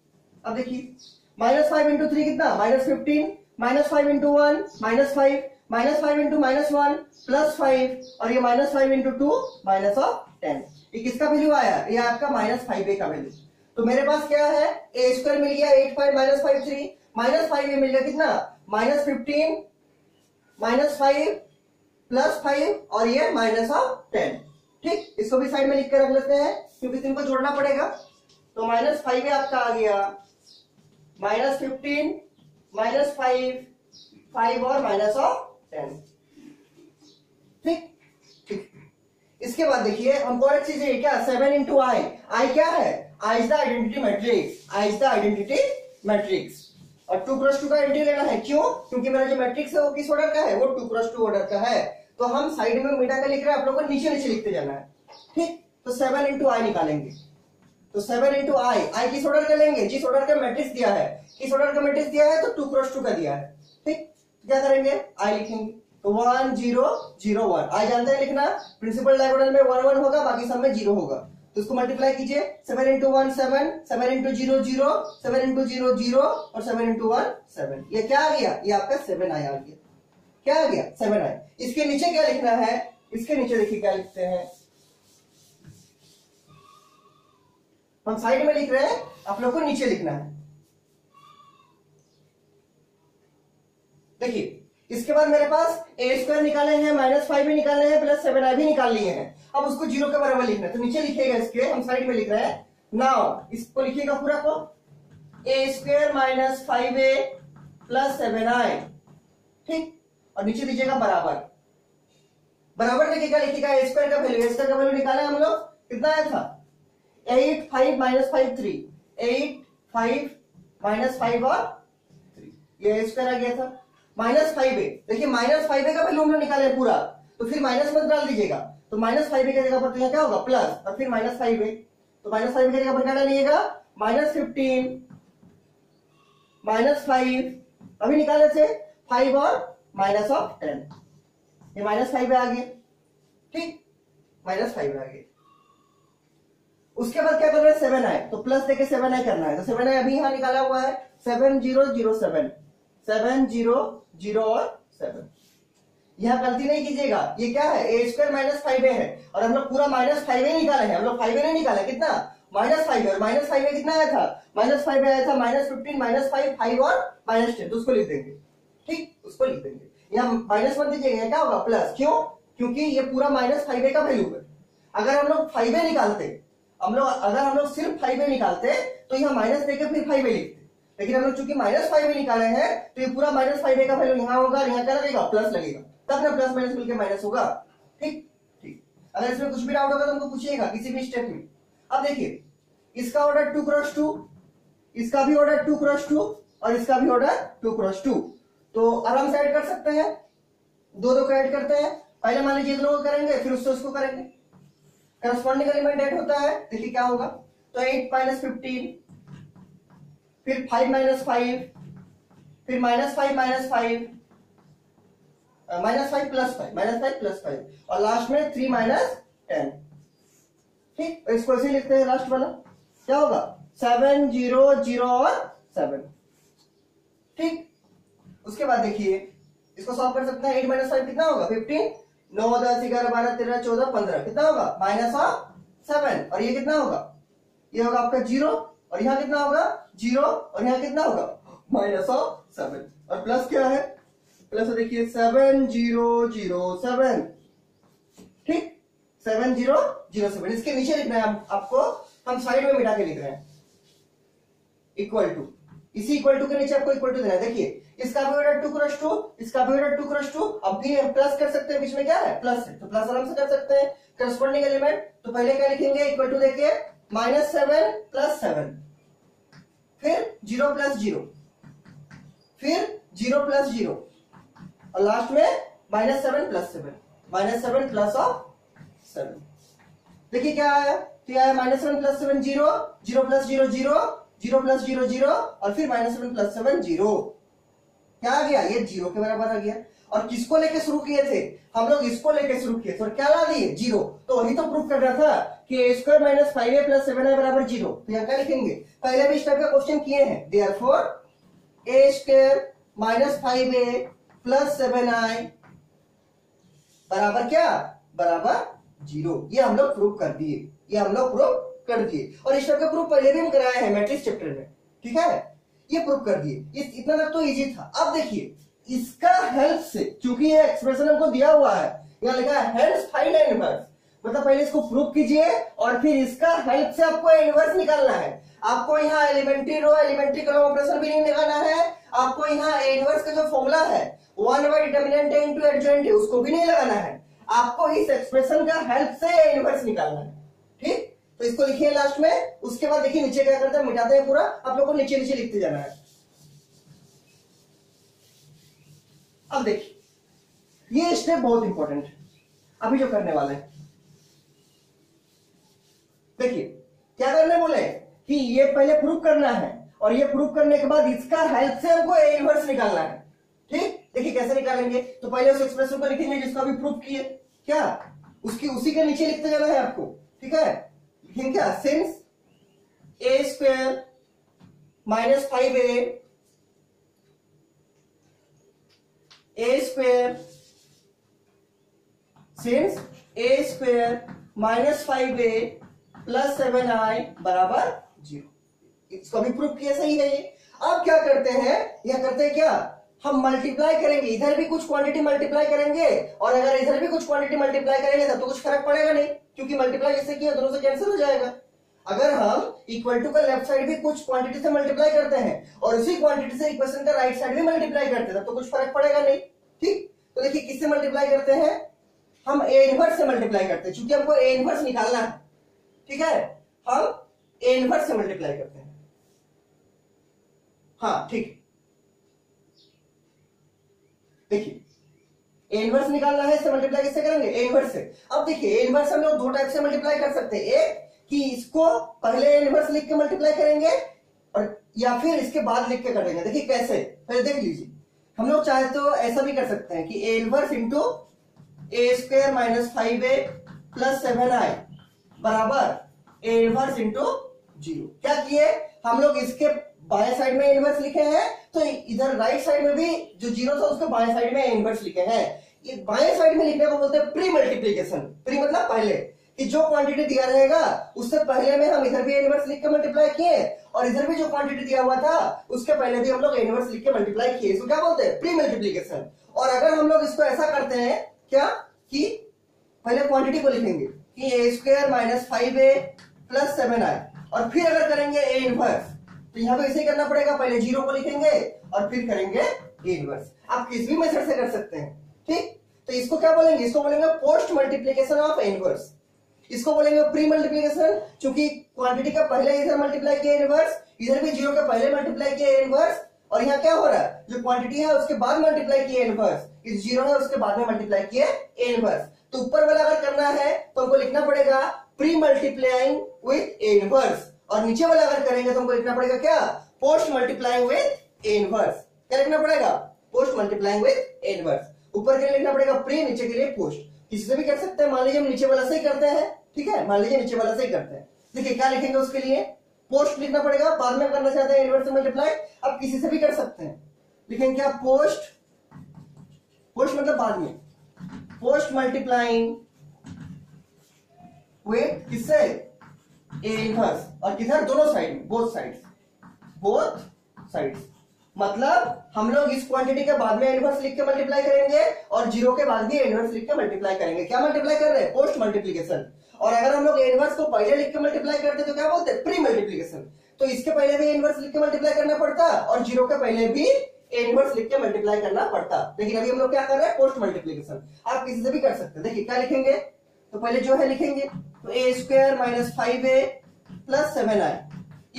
अब देखिए -5 इंटू 3 कितना -15, -5 इंटू 1 -5, -5 इंटू -1 +5 और ये -5 इंटू 2 -10। ये किसका वैल्यू आया, ये आपका -5a का वैल्यू। तो मेरे पास क्या है ए स्क्वायर मिल गया 8 5 -5 3 -5a मिल गया कितना -15 -5 +5 और ये -10। ठीक, इसको भी साइड में लिख कर रख लेते हैं क्योंकि इनको जोड़ना पड़ेगा। तो -5a आपका आ गया -15 -5 5 और -10। ठीक, ठीक। इसके बाद देखिए हमको और एक चीज है क्या 7 इंटू आई, आई क्या है I is the identity matrix, I is the identity matrix. और 2x2 का आइडेंटिटी लेना है, क्यों, क्योंकि मेरा जो मैट्रिक्स है वो किस ऑर्डर का है, वो 2x2 ऑर्डर का है। तो हम साइड में मीटा का लिख रहे हैं, आप लोगों को नीचे नीचे लिखते जाना है। ठीक, तो 7 इंटू आई निकालेंगे, तो 7 इंटू आई, आई किस ऑर्डर का लेंगे, जिस ऑर्डर का मैट्रिक्स दिया है, किस ऑर्डर का मैट्रिक्स दिया है तो 2x2 का दिया है। ठीक, क्या करेंगे आई लिखेंगे, तो 1 0 0 1, आई जानते हैं लिखना, प्रिंसिपल डायगोनल में 1 1 होगा, बाकी सब में 0 होगा। तो इसको मल्टीप्लाई कीजिए, 7 इंटू 1 7, 7 इंटू 0 0, 7 इंटू 0 0 और 7 इंटू 1 7। ये क्या आ गया, ये आपका 7 आई आ गया। क्या आ गया 7 आई। इसके नीचे क्या लिखना है, इसके नीचे देखिए क्या लिखते हैं, हम साइड में लिख रहे हैं, आप लोग को नीचे लिखना है। देखिए इसके बाद मेरे पास ए स्क्वायर निकाले हैं, -5 भी निकाले हैं, +7 आई भी निकाल लिए हैं। अब उसको 0 के बराबर लिखना है, तो नीचे लिखेगा इसके, हम साइड में लिख रहे हैं। नाउ इसको लिखिएगा पूरा को, ए स्क्वायर -5a +7i। ठीक, और नीचे दीजिएगा बराबर, बराबर लिखिएगा, लिखिएगा ए स्क्वायर का वैल्यू, ए स्क्वायर का वैल्यू निकाला हम लोग, कितना आया था 8 5 -5 3, 8 5 -5 और 3, ये ए स्क्वायर आ गया था। -5a, देखिए -5a का वैल्यू हम लोग निकाले पूरा, तो फिर माइनस मत डाल दीजिएगा, तो -5a की जगह पर तो यहाँ क्या होगा प्लस, और फिर -5a, तो -5a की जगह पर क्या डालिएगा -15 -5, अभी निकाले थे 5 और -10, ये -5 आ गया। ठीक, -5 आ गया। उसके बाद क्या कर रहे हैं 7 आई, तो प्लस देके 7 आई करना है, तो 7 आई अभी यहां निकाला हुआ है 7 0 0 7, 7 0 0 और 7। यहां गलती नहीं कीजिएगा, ये क्या है ए स्क्वायर -5a है, और हम लोग पूरा -5a निकाले हैं, हम लोग 5a नहीं निकाला, कितना -5 और -5a कितना आया था -5 आया था -15 -5 5 और -10, तो उसको लिख देंगे। ठीक, उसको लिख देंगे, यहाँ माइनस मत दीजिएगा, क्या होगा प्लस, क्यों, क्योंकि ये पूरा -5a का वैल्यू है। अगर हम लोग 5a निकालते, अगर हम लोग सिर्फ 5a निकालते तो यहाँ माइनस देके फिर 5a लिखते, लेकिन हम लोग चूंकि -5a निकाले हैं तो ये पूरा -5a का वैल्यू यहाँ होगा, यहाँ क्या लगेगा प्लस लगेगा, तब ना प्लस माइनस मिलकर माइनस होगा। ठीक, ठीक, अगर इसमें कुछ भी डाउट होगा तो हमको पूछिएगा किसी भी स्टेप में। अब देखिए इसका ऑर्डर 2x2, इसका भी ऑर्डर 2x2 और इसका भी ऑर्डर 2x2, तो आराम से ऐड कर सकते हैं, दो को ऐड करते हैं। पहले मान लीजिए दोनों को करेंगे, फिर उससे उसको करेंगे, करस्पॉन्डिंग एलिमेंट ऐड होता है। देखिए क्या होगा, तो 8 -15, फिर 5 -5, फिर -5 -5 -5 +5 और लास्ट में 3 -10। ठीक, इसको ऐसे लिखते हैं, लास्ट वाला क्या होगा 7 0 0 और 7। ठीक, उसके बाद देखिए इसको सॉल्व कर सकते हैं। 8 -5 कितना होगा 15, 9 10 11 12 13 14 15, कितना होगा -7, और ये कितना होगा, ये होगा आपका 0, और यहाँ कितना होगा 0, और यहाँ कितना होगा -7, और प्लस क्या है, प्लस देखिए 7 0 0 7। ठीक, 7 0 0 7, इसके नीचे लिखना है आपको, हम साइड में मिटा के लिख रहे हैं, इक्वल टू, इसी इक्वल टू के नीचे आपको इक्वल टू देना है। देखिए इसका भी ऑर्डर 2x2, इसका भी ऑर्डर 2x2, अब भी हम प्लस कर सकते हैं, बीच में क्या है प्लस है, तो प्लस आराम से कर सकते हैं। करस्पॉन्डिंग एलिमेंट, तो पहले क्या लिखेंगे इक्वल टू देके -7 + 7, फिर 0 + 0, फिर 0 + 0, और लास्ट में -7 + 7, -7 प्लस ऑफ 7। देखिए क्या आया, तो आया -7 प्लस 7 0, 0 प्लस 0 0, 0 प्लस 0 0 और फिर -7 प्लस 7 0। क्या आ गया, ये 0 के बराबर आ गया। और किसको लेके शुरू किए थे हम लोग, इसको लेके शुरू किए थे और क्या ला दिए 0। तो वही तो प्रूफ कर रहा था कि a² - 5a + 7i बराबर 0। तो यहाँ क्या लिखेंगे, पहले भी इस टाइप का क्वेश्चन किए हैं। देयरफॉर a² - 5a + 7i बराबर क्या, बराबर 0। ये हम लोग प्रूफ कर दिए, ये हम लोग प्रूफ कर दिए। और इस टाइप का प्रूफ पहले भी हम कराए हैं मैट्रिक्स चैप्टर में, ठीक है, ये प्रूफ कर दिए। इतना तक तो इजी था। अब देखिए इसका हेल्प से, क्योंकि ये एक्सप्रेशन हमको दिया हुआ है, यहाँ लिखा है हेल्प फाइंड इनवर्स, मतलब पहले इसको प्रूफ कीजिए और फिर इसका हेल्प से आपको इनवर्स निकालना है। आपको यहाँ elementary row elementary column operation भी नहीं निकालना है, आपको यहाँ इनवर्स का जो फॉर्मूला है 1/डिटर्मिनेंट इनटू एडजॉइंट उसको भी नहीं लगाना है, आपको इस एक्सप्रेशन का हेल्प से इनवर्स निकालना है। ठीक, तो इसको लिखिए लास्ट में। उसके बाद देखिए नीचे क्या करते हैं, मिटाते हैं पूरा, आप लोगों को नीचे नीचे लिखते जाना है। अब देखिए ये स्टेप बहुत इंपॉर्टेंट है अभी जो करने वाले हैं। देखिए क्या करने बोले कि ये पहले प्रूफ करना है और ये प्रूफ करने के बाद इसका हेल्प से हमको ए इनवर्स निकालना है। ठीक, देखिए कैसे निकालेंगे, तो पहले उस एक्सप्रेशन को लिखेंगे जिसको अभी प्रूफ किए, क्या उसी के नीचे लिखते जाना है आपको। ठीक है, लिखेंगे क्या, since a² - 5a since a² - 5a + 7i बराबर 0। इसको भी प्रूफ किया, सही है ये। अब क्या करते हैं, यह करते हैं क्या, हम मल्टीप्लाई करेंगे, इधर भी कुछ क्वांटिटी मल्टीप्लाई करेंगे और अगर इधर भी कुछ क्वांटिटी मल्टीप्लाई करेंगे तब तो कुछ फर्क पड़ेगा नहीं, क्योंकि मल्टीप्लाई जिससे किया दोनों से कैंसिल हो जाएगा। अगर हम इक्वल टू का लेफ्ट साइड भी कुछ क्वांटिटी से मल्टीप्लाई करते हैं और उसी क्वांटिटी से इक्वेशन का राइट साइड भी मल्टीप्लाई करते हैं तब तो कुछ फर्क पड़ेगा नहीं। ठीक, तो देखिए किससे मल्टीप्लाई करते हैं, हम ए इनवर्स से मल्टीप्लाई करते हैं, क्योंकि हमको ए इनवर्स निकालना है। ठीक है, हम ए इनवर्स से मल्टीप्लाई करते हैं। हाँ ठीक, देखिए ए इनवर्स निकालना है, इससे मल्टीप्लाई किससे करेंगे, ए इनवर्स से। अब देखिए ए इनवर्स हम लोग दो टाइप से मल्टीप्लाई कर सकते हैं, एक कि इसको पहले ए इनवर्स लिख के मल्टीप्लाई करेंगे और या फिर इसके बाद लिख के करेंगे। देखिए कैसे, पहले देख लीजिए, हम लोग चाहे तो ऐसा भी कर सकते हैं कि A inverse into a² - 5a + 7i बराबर ए इनवर्स इंटू 0। क्या किए हम लोग, इसके बाएं साइड में इनवर्स लिखे हैं तो इधर राइट साइड में भी जो 0 था उसके बाएं साइड में इनवर्स लिखे हैं। ये बाएं साइड में लिखने को बोलते हैं प्री मल्टीप्लीकेशन। प्री मतलब पहले, कि जो क्वांटिटी दिया रहेगा उससे पहले में हम इधर भी इनवर्स लिख के मल्टीप्लाई किए और इधर भी जो क्वांटिटी दिया हुआ था उसके पहले भी हम लोग इनवर्स लिख के मल्टीप्लाई किए, इसको क्या बोलते हैं, प्री मल्टीप्लीकेशन। और अगर हम लोग इसको ऐसा करते हैं क्या कि पहले क्वांटिटी को लिखेंगे कि a² - 5a + 7i और फिर अगर करेंगे ए इनवर्स तो यहां पे ऐसे करना पड़ेगा, पहले 0 को लिखेंगे और फिर करेंगे ए इनवर्स। आप किस भी मेथड से कर सकते हैं। ठीक, तो इसको क्या बोलेंगे, इसको बोलेंगे पोस्ट मल्टीप्लीकेशन ऑफ इनवर्स, इसको बोलेंगे प्री मल्टीप्लीकेशन, क्योंकि क्वांटिटी का पहले इधर मल्टीप्लाई किया इनवर्स, इधर भी 0 के पहले मल्टीप्लाई किया इनवर्स और यहाँ क्या हो रहा है, जो क्वांटिटी है उसके बाद मल्टीप्लाई किया इनवर्स, इस 0 है उसके बाद में मल्टीप्लाई किया इनवर्स। तो ऊपर वाला अगर करना है तो हमको लिखना पड़ेगा pre multiplying with A inverse और नीचे वाला अगर करेंगे तो हमको लिखना पड़ेगा क्या, post multiplying with A inverse. क्या लिखना पड़ेगा, post multiplying with A inverse. ऊपर के लिए लिखना पड़ेगा प्री, नीचे के लिए पोस्ट। किसी से भी कर सकते हैं, मान लीजिए हम नीचे वाला से ही करते हैं। ठीक है, मान लीजिए नीचे वाला से ही करते हैं। देखिए क्या लिखेंगे, उसके लिए पोस्ट लिखना पड़ेगा, बाद में करना चाहते हैं इनवर्स से मल्टीप्लाई, अब किसी से भी कर सकते हैं। लिखेंगे क्या, पोस्ट, पोस्ट मतलब बाद में, पोस्ट मल्टीप्लाइंग विथ किससे, ए इनवर्स, और किधर, दोनों साइड, बोथ साइड्स। मतलब हम लोग इस क्वांटिटी के बाद में इनवर्स लिख के मल्टीप्लाई करेंगे और 0 के बाद भी इनवर्स लिख के मल्टीप्लाई करेंगे। क्या मल्टीप्लाई कर रहे हैं, पोस्ट मल्टीप्लीकेशन। और अगर हम लोग इनवर्स को पहले लिख के मल्टीप्लाई करते तो क्या बोलते हैं, प्री मल्टीप्लीकेशन। तो इसके पहले भी इनवर्स लिख के मल्टीप्लाई करना पड़ता और 0 के पहले भी इनवर्स लिख के मल्टीप्लाई करना पड़ता, लेकिन अभी हम लोग क्या कर रहे हैं, पोस्ट मल्टीप्लीकेशन। आप किसी से भी कर सकते हैं। देखिए क्या लिखेंगे, तो पहले जो है लिखेंगे तो a² - 5a + 7i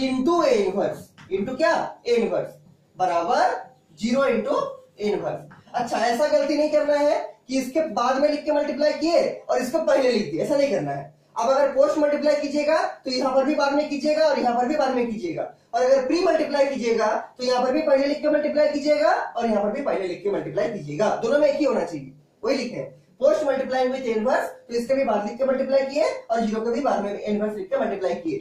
into A inverse, into क्या, ए इनवर्स बराबर 0 इंटू ए इनवर्स। अच्छा, ऐसा गलती नहीं करना है कि इसके बाद में लिख के मल्टीप्लाई किए और इसको पहले लिख दिए, ऐसा नहीं करना है। अब अगर पोस्ट मल्टीप्लाई कीजिएगा तो यहां पर भी बाद में कीजिएगा और यहां पर भी बाद में कीजिएगा, और अगर प्री मल्टीप्लाई कीजिएगा तो यहां पर भी पहले लिख के मल्टीप्लाई कीजिएगा और यहां पर भी पहले लिख के मल्टीप्लाई कीजिएगा। दोनों में एक ही होना चाहिए, वही लिखे। पोस्ट मल्टीप्लाई विद इनवर्स, तो इसके भी बाद लिख के मल्टीप्लाई किए और जीरो के भी बाद में इनवर्स लिख के मल्टीप्लाई किए।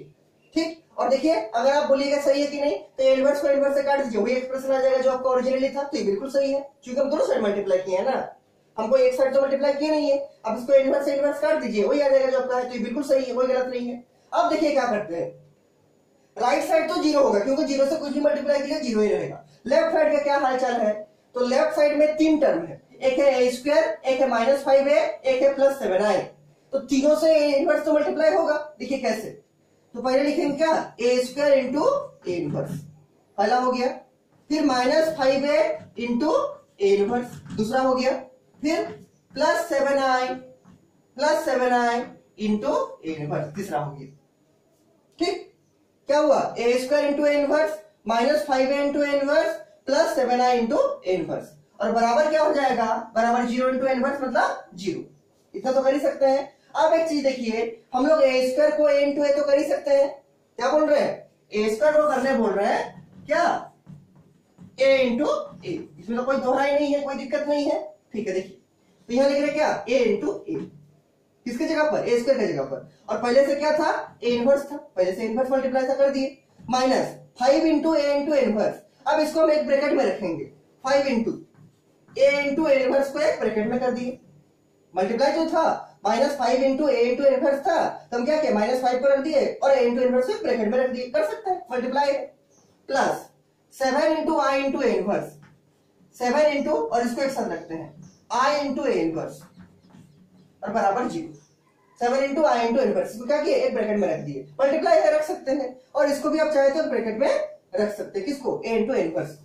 ठीक, और देखिए अगर आप बोलिएगा सही है कि नहीं, तो इनवर्स को इनवर्स से काट दीजिए, वही एक्सप्रेशन आ जाएगा जो आपका ओरिजिनली था। तो ये बिल्कुल सही है, क्योंकि हम दोनों साइड मल्टीप्लाई किए हैं ना, हमको एक साइड तो मल्टीप्लाई किया नहीं है। अब इसको इनवर्स से इनवर्स काट दीजिए, वही आ जाएगा जो आपका है। तो ये बिल्कुल सही है, कोई गलत नहीं है। अब देखिए क्या करते हैं, राइट साइड तो जीरो होगा, क्योंकि जीरो से कुछ भी मल्टीप्लाई किया जीरो ही रहेगा। लेफ्ट साइड का क्या हालचाल है, तो लेफ्ट साइड में तीन टर्म है, एक है ए स्क्वायर, एक है -5a, एक है +7i। तो तीनों से इनवर्स तो मल्टीप्लाई होगा। देखिए कैसे, तो पहले लिखेंगे क्या, ए स्क्वायर इंटू ए इनवर्स, पहला हो गया। फिर -5a इंटू ए इनवर्स, दूसरा हो गया। फिर +7i इंटू ए इनवर्स, तीसरा हो गया। ठीक, क्या हुआ, A square into A inverse, -5a into A inverse, +7i into A inverse, और बराबर क्या हो जाएगा, बराबर 0 इंटू ए इनवर्स मतलब 0। इतना तो कर ही सकते हैं। अब एक चीज देखिए, हम लोग ए स्क्वायर को ए इंटू ए तो कर ही सकते हैं। क्या बोल रहे हैं, ए स्क्वायर को करने बोल रहे हैं क्या, ए इंटू ए, इसमें तो कोई दोहरा ही नहीं है, कोई दिक्कत नहीं है। ठीक है, देखिए तो यहां लिख रहे क्या, ए इंटू ए, किसके जगह पर, ए स्क्वायर की जगह पर, और पहले से क्या था, ए इनवर्स था, पहले से इनवर्स मल्टीप्लाई था कर दिए। -5 इंटू ए इंटू इनवर्स, अब इसको हम एक ब्रैकेट में रखेंगे, 5 into A into A inverse को एक ब्रैकेट में कर दिए। मल्टीप्लाई जो था -5 इंटू ए इंटू इनवर्स था, तो हम क्या किया, -5 को रख दिए और ए इंटू इनवर्स को ब्रैकेट में रख दिए, कर सकते हैं multiply. Plus 7 into I into A inverse, 7 into, और इसको एक साथ रखते हैं, आई इंटू ए इनवर्स, और बराबर 0। 7 इंटू आई इंटू इनवर्स, इसको क्या किया, एक ब्रैकेट में रख दिए, मल्टीप्लाई है रख सकते हैं, और इसको भी आप चाहे तो ब्रैकेट में रख सकते हैं, किसको, ए इंटू इनवर्स।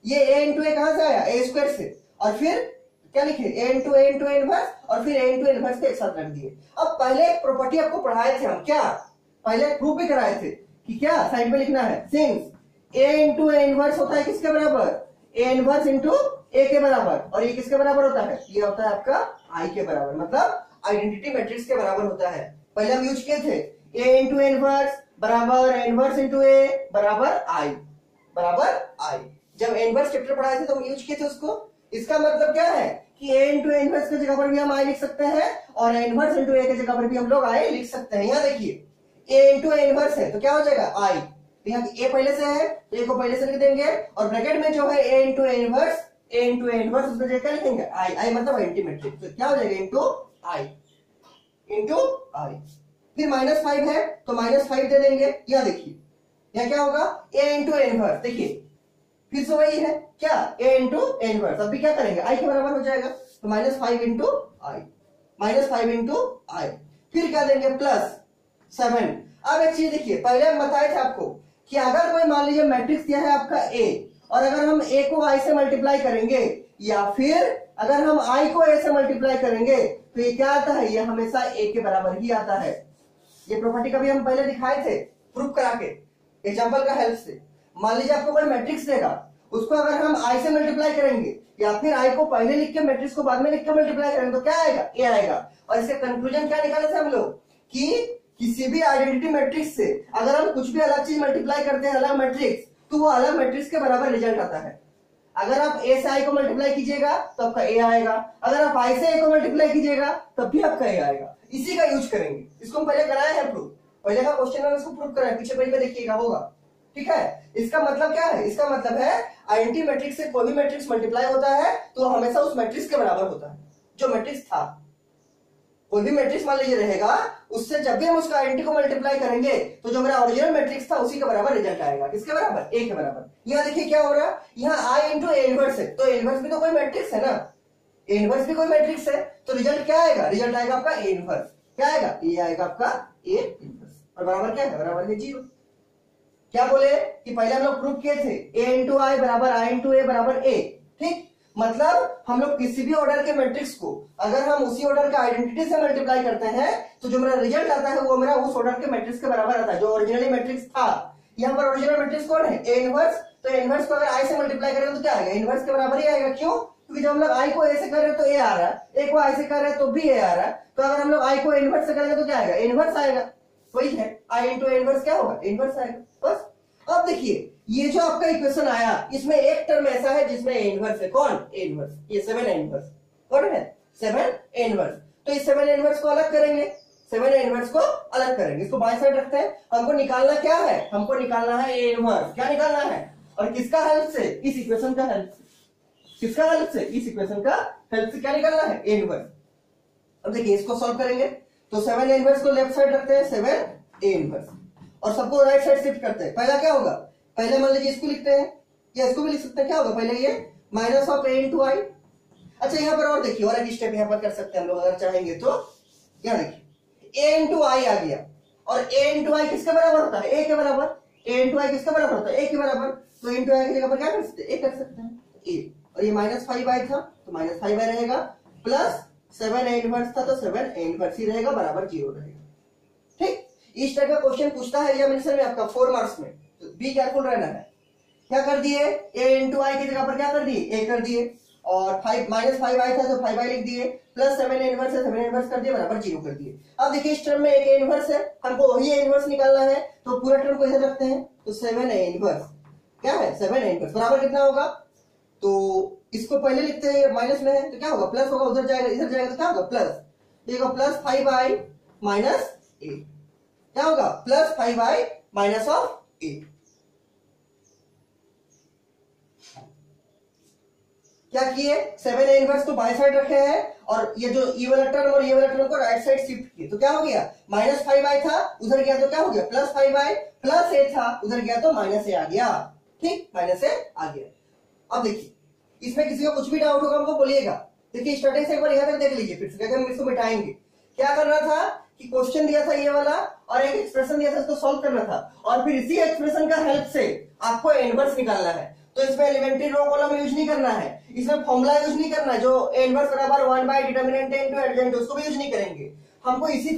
ये ए इंटू ए कहां से आया, ए स्क्वायर से, और फिर क्या लिखे, ए इंटू इनवर्स, और फिर ए इंटू इनवर्स के एक साथ रख दिए। अब पहले एक प्रॉपर्टी आपको पढ़ाए थे हम, क्या, पहले प्रूफ भी कराए थे कि क्या साइड में लिखना है, since A into A inverse होता है किसके बराबर, ए इनवर्स इंटू ए के बराबर, और ये किसके बराबर होता है, ये होता है आपका आई के बराबर, मतलब आइडेंटिटी मैट्रिक्स के बराबर होता है। पहले हम यूज किए थे ए इंटू इनवर्स बराबर इनवर्स इंटू ए बराबर आई, बराबर आई। जब इनवर्स चैप्टर पढ़ाए थे तो हम यूज किए थे उसको। इसका मतलब क्या है कि ए इंटू इनवर्स की जगह पर भी हम आई लिख सकते हैं, और इनवर्स इंटू ए की जगह पर भी हम लोग आई लिख सकते हैं। यहाँ देखिए ए इंटू इनवर्स है तो क्या हो जाएगा, आई, तो यहाँ ए पहले से है तो ए को पहले से लिख देंगे, और ब्रैकेट में जो है ए इंटू इनवर्स, ए इंटू इनवर्स उसमें जगह लिखेंगे आई, आई मतलब आइडेंटिटी मैट्रिक्स, तो क्या हो जाएगा, इंटू आई, इंटू आई। फिर -5 है तो -5 दे देंगे। यहाँ देखिए यहाँ क्या होगा, ए इंटू इनवर्स, देखिए फिर से वही है क्या, ए इंटू इनवर्स, अभी क्या करेंगे, आई के बराबर हो जाएगा, तो -5 इंटू आई, -5 इंटू आई। फिर क्या देंगे, +7। अब एक चीज देखिए, पहले हम बताए थे आपको कि अगर कोई मान लीजिए मैट्रिक्स दिया है आपका ए, और अगर हम ए को आई से मल्टीप्लाई करेंगे, या फिर अगर हम आई को ए से मल्टीप्लाई करेंगे, तो ये क्या आता है, ये हमेशा ए के बराबर ही आता है। ये प्रॉपर्टी कभी हम पहले दिखाए थे प्रूफ करा के एग्जांपल का हेल्प से। मान लीजिए आपको कोई मैट्रिक्स देगा, उसको अगर हम आई से मल्टीप्लाई करेंगे, या फिर आई को पहले लिख के मैट्रिक्स को बाद में लिख के मल्टीप्लाई करेंगे, तो क्या आएगा, ए आएगा। और इसके कंक्लूजन क्या निकाले थे हम लोग, कि किसी भी आइडेंटिटी मैट्रिक्स से अगर हम कुछ भी अलग चीज मल्टीप्लाई करते हैं, अलग मैट्रिक्स, तो वो अलग मैट्रिक्स के बराबर रिजल्ट आता है। अगर आप ए से आई को मल्टीप्लाई कीजिएगा तो आपका ए आएगा, अगर आप आई से ए को मल्टीप्लाई कीजिएगा तब भी आपका ए आएगा। इसी का यूज करेंगे, इसको हम पहले कराए हैं प्रूफ, पहले का क्वेश्चन में इसको प्रूफ कराया, पीछे पेज में देखिएगा होगा। ठीक है, इसका मतलब क्या है, इसका मतलब है आइडेंटिटी मैट्रिक्स से कोई भी मैट्रिक्स मल्टीप्लाई होता है तो हमेशा उस मैट्रिक्स के बराबर होता है जो मैट्रिक्स था। कोई भी मैट्रिक्स मान लीजिए रहेगा, उससे जब भी हम उसका आइडेंटिटी को मल्टीप्लाई करेंगे तो जो मेरा ओरिजिनल मैट्रिक्स था उसी के बराबर रिजल्ट आएगा। किसके बराबर, ए के बराबर। यहाँ देखिए क्या हो रहा है, यहाँ आई इंटू ए इनवर्स है, तो ए इनवर्स भी तो कोई मैट्रिक्स है ना, ए इनवर्स भी कोई मैट्रिक्स है, तो रिजल्ट क्या आएगा, रिजल्ट आएगा आपका ए इनवर्स। क्या आएगा, ये आएगा आपका ए इनवर्स, और बराबर क्या है, बराबर है 0। क्या बोले कि पहले हम लोग प्रूफ किए थे ए इंटू आई बराबर आई इंटू ए बराबर ए। ठीक, मतलब हम लोग किसी भी ऑर्डर के मैट्रिक्स को अगर हम उसी ऑर्डर का आइडेंटिटी से मल्टीप्लाई करते हैं तो जो मेरा रिजल्ट आता है वो मेरा उस ऑर्डर के मैट्रिक्स के बराबर आता है जो ओरिजिनली मैट्रिक्स था। यहाँ पर ओरिजिनल मैट्रिक्स कौन है, ए इनवर्स, तो इनवर्स को अगर आई से मल्टीप्लाई करेंगे तो क्या आएगा, इनवर्स के बराबर ही आएगा। क्यों, क्योंकि जब हम लोग आई को ए से कर रहे हैं तो ए आ रहा है, ए को आई से कर रहे हैं तो भी ए आ रहा है, तो अगर हम लोग आई को इनवर्स से करेंगे तो क्या आएगा, इनवर्स आएगा। वही है, आई इंटू इनवर्स क्या होगा, इनवर्स आएगा बस। अब देखिए ये जो आपका इक्वेशन आया इसमें एक टर्म ऐसा है जिसमें ए इनवर्स है, कौन, ए इनवर्स, ये 7 ए इनवर्स कौन है, 7 ए इनवर्स। तो इस 7 ए इनवर्स को अलग करेंगे, 7 ए इनवर्स को अलग करेंगे, इसको बाएं साइड रखते हैं। हमको निकालना क्या है, हमको निकालना है ए इनवर्स, क्या निकालना है, और किसका हेल्प से, इस इक्वेशन का हेल्प से, किसका हेल्प से, इस इक्वेशन का हेल्प से क्या निकालना है, ए इनवर्स। अब देखिए इसको सॉल्व करेंगे तो 7 ए इनवर्स को लेफ्ट साइड रखते हैं, 7 ए इनवर्स, और सबको राइट साइड शिफ्ट करते हैं। पहला क्या होगा, पहले मान लीजिए इसको लिखते हैं या इसको भी लिख सकते हैं, क्या होगा पहले ये माइनस ऑफ ए इंटू आई। अच्छा यहाँ पर और देखिए और एक स्टेप यहाँ पर कर सकते हैं हम लोग अगर चाहेंगे तो, यहाँ देखिए ए इंटू आई आ गया, और ए इंटू आई किसके बराबर होता है, ए के बराबर, ए इंटू आई किसके बराबर होता है, ए के बराबर, तो इंटू आई की जगह पर क्या कर सकते हैं, ए कर सकते हैं, ए, और ये -5i था तो -5i रहेगा, प्लस 7 ए इनवर्स था तो 7 ए इनवर्स ही रहेगा, बराबर 0 रहेगा। ठीक, इस टाइप का क्वेश्चन पूछता है एग्जामिनेशन में आपका 4 मार्क्स में, तो बी केयरफुल रहना है। क्या कर दिए, ए इंटू आई की जगह पर क्या कर दिए, ए कर दिए, और -5i था तो 5i लिख दिए, प्लस 7 ए इनवर्स है 7 ए इनवर्स कर दिए, बराबर 0 कर दिए। अब देखिए इस टर्म में एक ए इनवर्स है, हमको वही ए इनवर्स निकालना है, तो पूरा टर्म को इधर रखते हैं, तो 7 ए इनवर्स क्या है, 7 ए इनवर्स बराबर कितना होगा, तो इसको पहले लिखते हैं, माइनस में है तो क्या होगा, प्लस होगा, उधर जाएगा इधर जाएगा तो क्या होगा, प्लस, देखो प्लस 5i माइनस ए, क्या होगा, प्लस 5i माइनस ऑफ ए। क्या किए, 7 ए इनवर्स को बाएं साइड रखे हैं, और ये जो ये वाला टर्म और ये वाला टर्म को राइट साइड शिफ्ट किए, तो क्या हो गया, -5i था उधर गया तो क्या हो गया, प्लस 5i, प्लस ए था उधर गया तो माइनस ए आ गया। ठीक, माइनस ए आ गया। अब देखिए इसमें किसी को कुछ भी डाउट होगा हमको बोलिएगा। देखिए स्टार्टिंग से एक बार यहाँ तक देख लीजिए, फिर से हम इसको मिटाएंगे। क्या करना था कि क्वेश्चन दिया था ये वाला और एक एक्सप्रेशन दिया था, इसको सॉल्व करना था, और फिर इसी एक्सप्रेशन का हेल्प से आपको इनवर्स निकालना है। तो इसमें एलिमेंट्री रो कॉलम यूज नहीं करना है, इसमें फॉर्मूला यूज नहीं करना है, जो इनवर्स बराबर 1 बाय डिटरमिनेंट इनटू एडजेंट, उसको भी यूज नहीं करेंगे। हमको इसी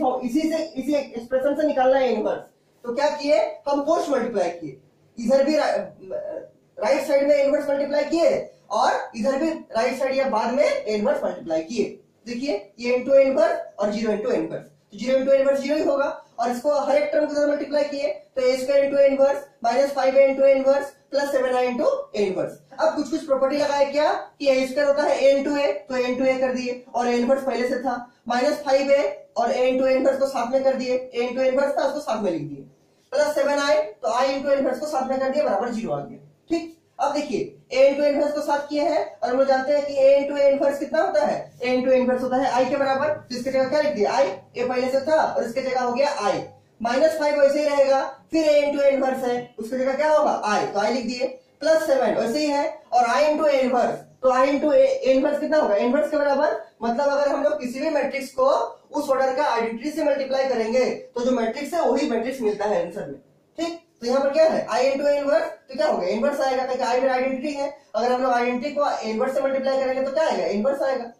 एक्सप्रेशन से निकालना है इनवर्स। तो क्या किए, हम क्रॉस मल्टीप्लाई किए, इधर भी राइट साइड में इनवर्स मल्टीप्लाई किए और इधर भी राइट साइड या बाद में इनवर्स मल्टीप्लाई किए। देखिए ये इंटू इनवर्स और 0 इंटू इनवर्स, तो 0 इंटू इनवर्स 0 ही होगा, और इसको हर एक टर्म के साथ मल्टीप्लाई किए तो a square into inverse minus 5a into inverse plus 7i into inverse. अब कुछ कुछ प्रॉपर्टी लगाए क्या कि a स्क्वायर होता है a इंटू a, तो a इंटू a कर दिए, और a इनवर्स पहले से था, माइनस 5a और a इंटू इनवर्स को साथ में कर दिए, a इंटू इनवर्स था उसको साथ में लिख दिए, प्लस 7i तो i इंटू इनवर्स को साथ में कर दिया, बराबर 0 आ गया। ठीक, अब देखिए a इंटू इनवर्स को साथ किए हैं, और हम लोग जानते हैं कि a इंटू a इनवर्स कितना होता है, a इंटू इनवर्स होता है i के बराबर, जिसके जगह क्या लिख दिया i, a पहले से था और इसके जगह हो गया i, -5 वैसे ही रहेगा, फिर a इंटू इनवर्स है उसकी जगह क्या होगा i, तो i लिख दिए, प्लस 7 वैसे ही है, और i इंटू a इनवर्स, तो i इंटू a इनवर्स कितना होगा, इनवर्स के बराबर, मतलब अगर हम लोग किसी भी मैट्रिक्स को उस ऑर्डर का आइडेंटिटी से मल्टीप्लाई करेंगे तो जो मैट्रिक्स है वही मैट्रिक्स मिलता है आंसर में। ठीक, तो यहाँ पर क्या है i इंटू इनवर्स, तो क्या होगा इनवर्स आएगा, क्योंकि i मेरा आइडेंटिटी है, अगर हम लोग आइडेंटिटी को इनवर्स से मल्टीप्लाई करेंगे तो क्या आएगा, इनवर्स आएगा।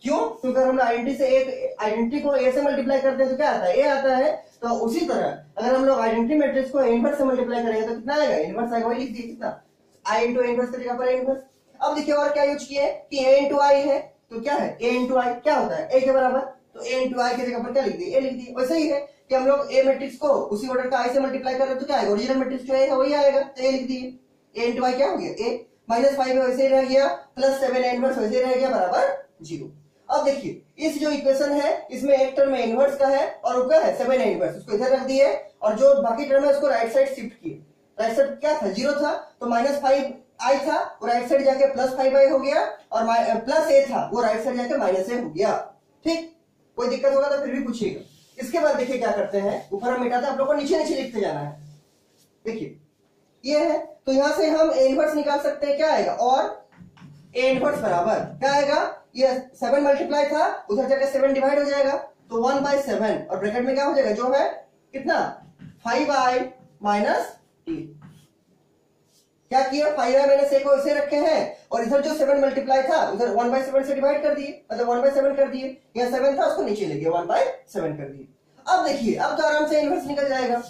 क्यों, क्योंकि हम लोग आइडेंटिटी को a से मल्टीप्लाई करते हैं तो क्या आता है, a आता है, तो उसी तरह अगर हम लोग आइडेंटिटी मैट्रिक्स को इनवर्स से मल्टीप्लाई करेंगे तो कितना आएगा, इनवर्स आएगा, वही लिख दिए कितना, i इंटू इनवर्स की जगह पर इनवर्स। अब देखिए और क्या यूज किए कि a इंटू आई है, तो क्या है a इंटू आई क्या होता है a के बराबर, तो a इंटू आई की जगह पर क्या लिख दिए, a लिख दिए। वैसे ही है कि हम लोग a मैट्रिक्स को उसी ऑर्डर का i से मल्टीप्लाई कर रहे हैं तो क्या आएगा, ओरिजिनल मैट्रिक्स जो है वही आएगा, तो a लिख दिए, a इंटू आई क्या हो गया a, -5 वैसे ही रह गया, प्लस 7 इनवर्स वैसे ही रह गया, बराबर 0। अब देखिए इस जो इक्वेशन है इसमें एक टर्म इनवर्स का है और ऊपर है 7 इनवर्स, उसको इधर रख दिए, और जो बाकी टर्म है उसको राइट साइड शिफ्ट किए। राइट साइड क्या था, 0 था, तो -5i था वो राइट साइड जाके प्लस 5i हो गया, और प्लस a था वो राइट साइड जाके माइनस a हो गया। ठीक, कोई दिक्कत होगा तो फिर भी पूछिएगा। इसके बाद देखिए क्या करते हैं, ऊपर हम मिटाते हैं, आप लोग को नीचे नीचे लिखते जाना है। देखिए ये है, तो यहां से हम a इनवर्स निकाल सकते हैं, क्या आएगा, और a इनवर्स बराबर क्या आएगा, ये 7 मल्टीप्लाई था उधर जाकर 7 डिवाइड हो जाएगा, तो 1/7, और ब्रैकेट में क्या हो जाएगा जो है कितना 5i माइनस a। क्या किया, 5i माइनस a को इसे रखे हैं, और इधर जो 7 मल्टीप्लाई था उधर 1/7 से डिवाइड कर दिए, मतलब 1/7 कर दिए, यहाँ 7 था उसको नीचे ले गए 1/7 कर दिए। अब देखिए अब तो आराम से इनवर्स निकल जाएगा,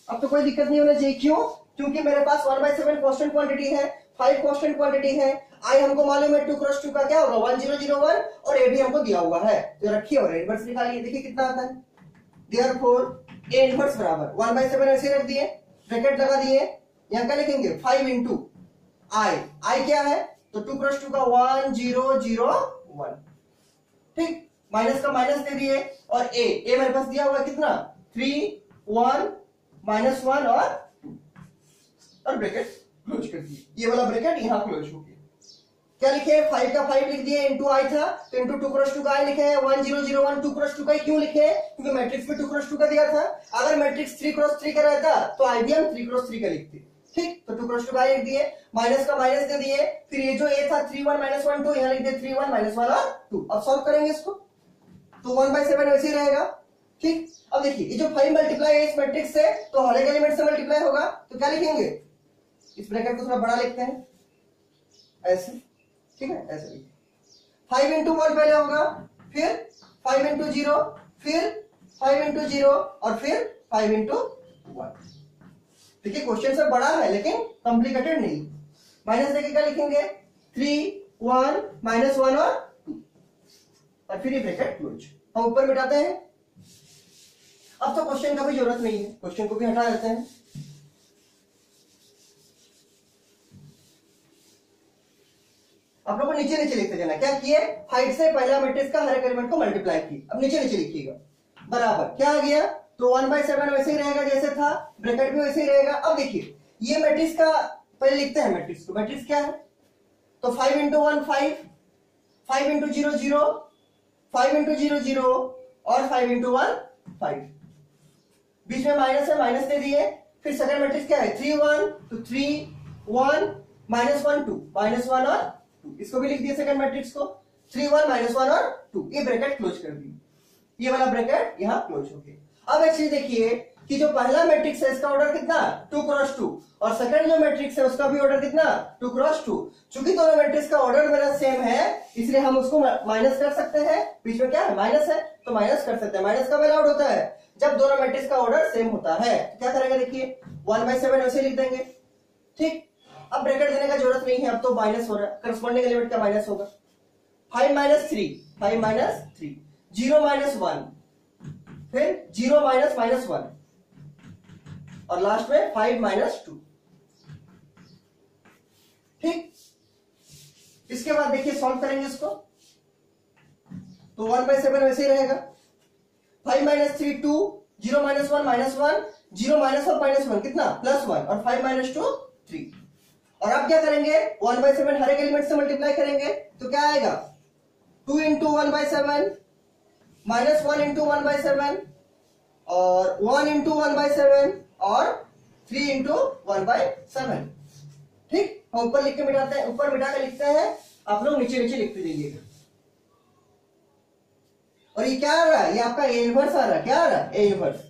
अब तो कोई दिक्कत नहीं होना चाहिए। क्यों, क्योंकि मेरे पास 1/7 कांस्टेंट क्वांटिटी है, 5 कांस्टेंट क्वांटिटी है, आई हमको मालूम है 2 क्रॉस 2 का क्या होगा 1001 और ए भी हमको दिया हुआ है, तो रखिए और इनवर्स निकालिए, देखिए कितना आता है। देयरफॉर ए इनवर्स बराबर 1/7 ऐसे रख दिए, ब्रैकेट लगा दिए, यहां क्या लिखेंगे 5 इंटू आई क्या है, तो 2 क्रॉस 2 का 1001, ठीक, माइनस का माइनस दे दिए, और ए मेरे पास दिया हुआ कितना 3 1 -1 और ब्रैकेट क्लोज कर दिए, ये वाला ब्रैकेट यहां क्लोज हो गया। क्या लिखे 5 का 5 लिख दिए, इंटू आई था तो इंटू 2 क्रॉस 2 का आई लिखे हैं, 1001 2 क्रॉस 2 का क्यों लिखे, क्योंकि मैट्रिक्स में 2 क्रॉस 2 का दिया था, अगर मैट्रिक्स 3 क्रॉस 3 का रहता तो आई भी हम 3 क्रॉस 3 का लिखते, ठीक, तो 2 क्रॉस 2 का लिख दिए, माइनस का माइनस दे दिए, फिर ये जो ए था 3 1 -1 2 यहां लिख दिए 3 1 -1 और 2, अब सॉल्व करेंगे इसको तो 1/7 वैसे ही रहेगा, ठीक। अब देखिए ये जो 5 मल्टीप्लाई है इस मैट्रिक्स से, तो हर एक एलिमेंट से मल्टीप्लाई होगा, तो क्या लिखेंगे, इस ब्रैकेट को थोड़ा बड़ा लिखते हैं ऐसे, ठीक है, ऐसे लिखिए 5 इंटू 1 पहले होगा, फिर 5 इंटू 0, फिर 5 इंटू 0 और फिर 5 इंटू 1। देखिए क्वेश्चन से बड़ा है लेकिन कॉम्प्लिकेटेड नहीं। माइनस देके क्या लिखेंगे 3 1 -1 और फिर ये ब्रैकेट क्लोज, हम ऊपर मिटाते हैं। अब तो क्वेश्चन का भी जरूरत नहीं है, क्वेश्चन को भी हटा देते हैं। आप लोगों को नीचे नीचे लिखते जाना, क्या किए 5 से पहला मैट्रिक्स का हर एक एलिमेंट को मल्टीप्लाई किए, अब नीचे नीचे लिखिएगा, बराबर क्या आ गया, तो 1/7 वैसे ही रहेगा जैसे था, ब्रैकेट भी वैसे ही रहेगा। अब देखिए ये मैट्रिक्स का पहले लिखते हैं मैट्रिक्स को, मैट्रिक्स क्या है, तो 5 इंटू 1 5, 5 इंटू 0 0, 5 इंटू 0 0 और 5 इंटू 1 5, बीच में माइनस है, माइनस दे दिए, फिर सेकंड मैट्रिक्स क्या है 3 1 तो 3 1 -1 2 -1 और 2, इसको भी लिख दिए सेकंड मैट्रिक्स को 3 1 -1 और 2, ये ब्रैकेट क्लोज कर दी, ये वाला ब्रैकेट यहां क्लोज हो गया। अब एक चीज देखिए कि जो पहला मैट्रिक्स है इसका ऑर्डर कितना 2 क्रॉस 2 और सेकंड जो मैट्रिक्स है उसका भी ऑर्डर कितना 2 क्रॉस 2, चूंकि दोनों मैट्रिक्स का ऑर्डर मेरा सेम है इसलिए हम उसको माइनस कर सकते हैं, बीच में क्या है माइनस है तो माइनस कर सकते हैं। माइनस कब अलाउड होता है, जब दोनों मैट्रिक्स का ऑर्डर सेम होता है। क्या करेंगे देखिए 1/7 वैसे लिख देंगे, ठीक, अब ब्रैकेट देने का जरूरत नहीं है, अब तो माइनस हो रहा है, करस्पॉन्डिंग एलिमेंट का माइनस होगा 5 -3 5 -3 0 -1 फिर 0 -1 और लास्ट में 5 -2, ठीक। इसके बाद देखिए सॉल्व करेंगे इसको तो 1/7 वैसे ही रहेगा, 5 -3 2 0 -1 -1 0 -1 कितना +1 और 5 -2 3। और अब क्या करेंगे 1/7 हर एक एलिमेंट से मल्टीप्लाई करेंगे तो क्या आएगा 2 इंटू 1/7 -1 इंटू 1/7 और 1 इंटू 1/7 और 3 इंटू 1/7, ठीक। हम ऊपर लिख के मिटाते हैं, ऊपर मिटा के लिखते हैं, आप लोग नीचे नीचे लिखते जाइएगा। और ये क्या आ रहा है, ये आपका ए इनवर्स आ रहा है, क्या आ रहा है ए इनवर्स,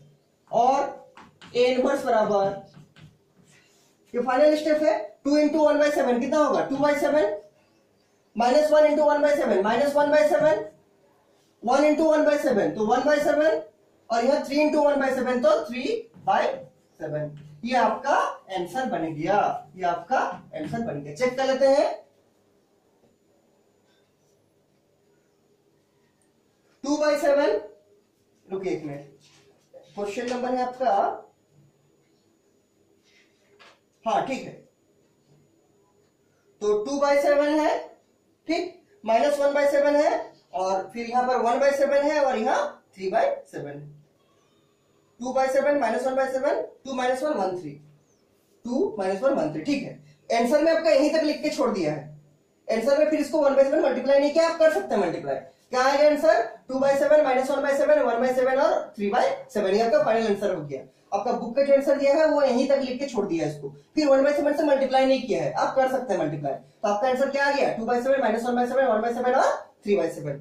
और ए इनवर्स बराबर ये फाइनल स्टेप है 2 इंटू 1/7 कितना होगा 2/7 -1 इंटू 1/7 -1/7 1 इंटू 1/7 तो 1/7 और यहां 3 इंटू 1/7 तो 3/7। ये आपका आंसर बन गया, ये आपका आंसर बन गया। चेक कर लेते हैं 2/7, रुकिए एक मिनट, क्वेश्चन नंबर है आपका, हाँ ठीक है, तो 2/7 है, ठीक, -1/7 है और फिर यहां पर 1/7 है और यहां 3/7, 2/7 -1/7 2 -1 1 3 2 -1 1 3, ठीक है। आंसर में आपका यहीं तक लिख के छोड़ दिया है, आंसर में फिर इसको 1/7 मल्टीप्लाई नहीं किया, आप कर सकते हैं मल्टीप्लाई, क्या आएगा आंसर 2/7 -1/7 1/7 और 3/7, ये आपका फाइनल आंसर हो गया। आपका बुक का जो आंसर दिया है वो यहीं तक लिख के छोड़ दिया है इसको, फिर 1/7 से मल्टीप्लाई नहीं किया है, आप कर सकते हैं मल्टीप्लाई, तो आपका आंसर क्या आ गया 2/7 -1/7 1/7 और 3/7।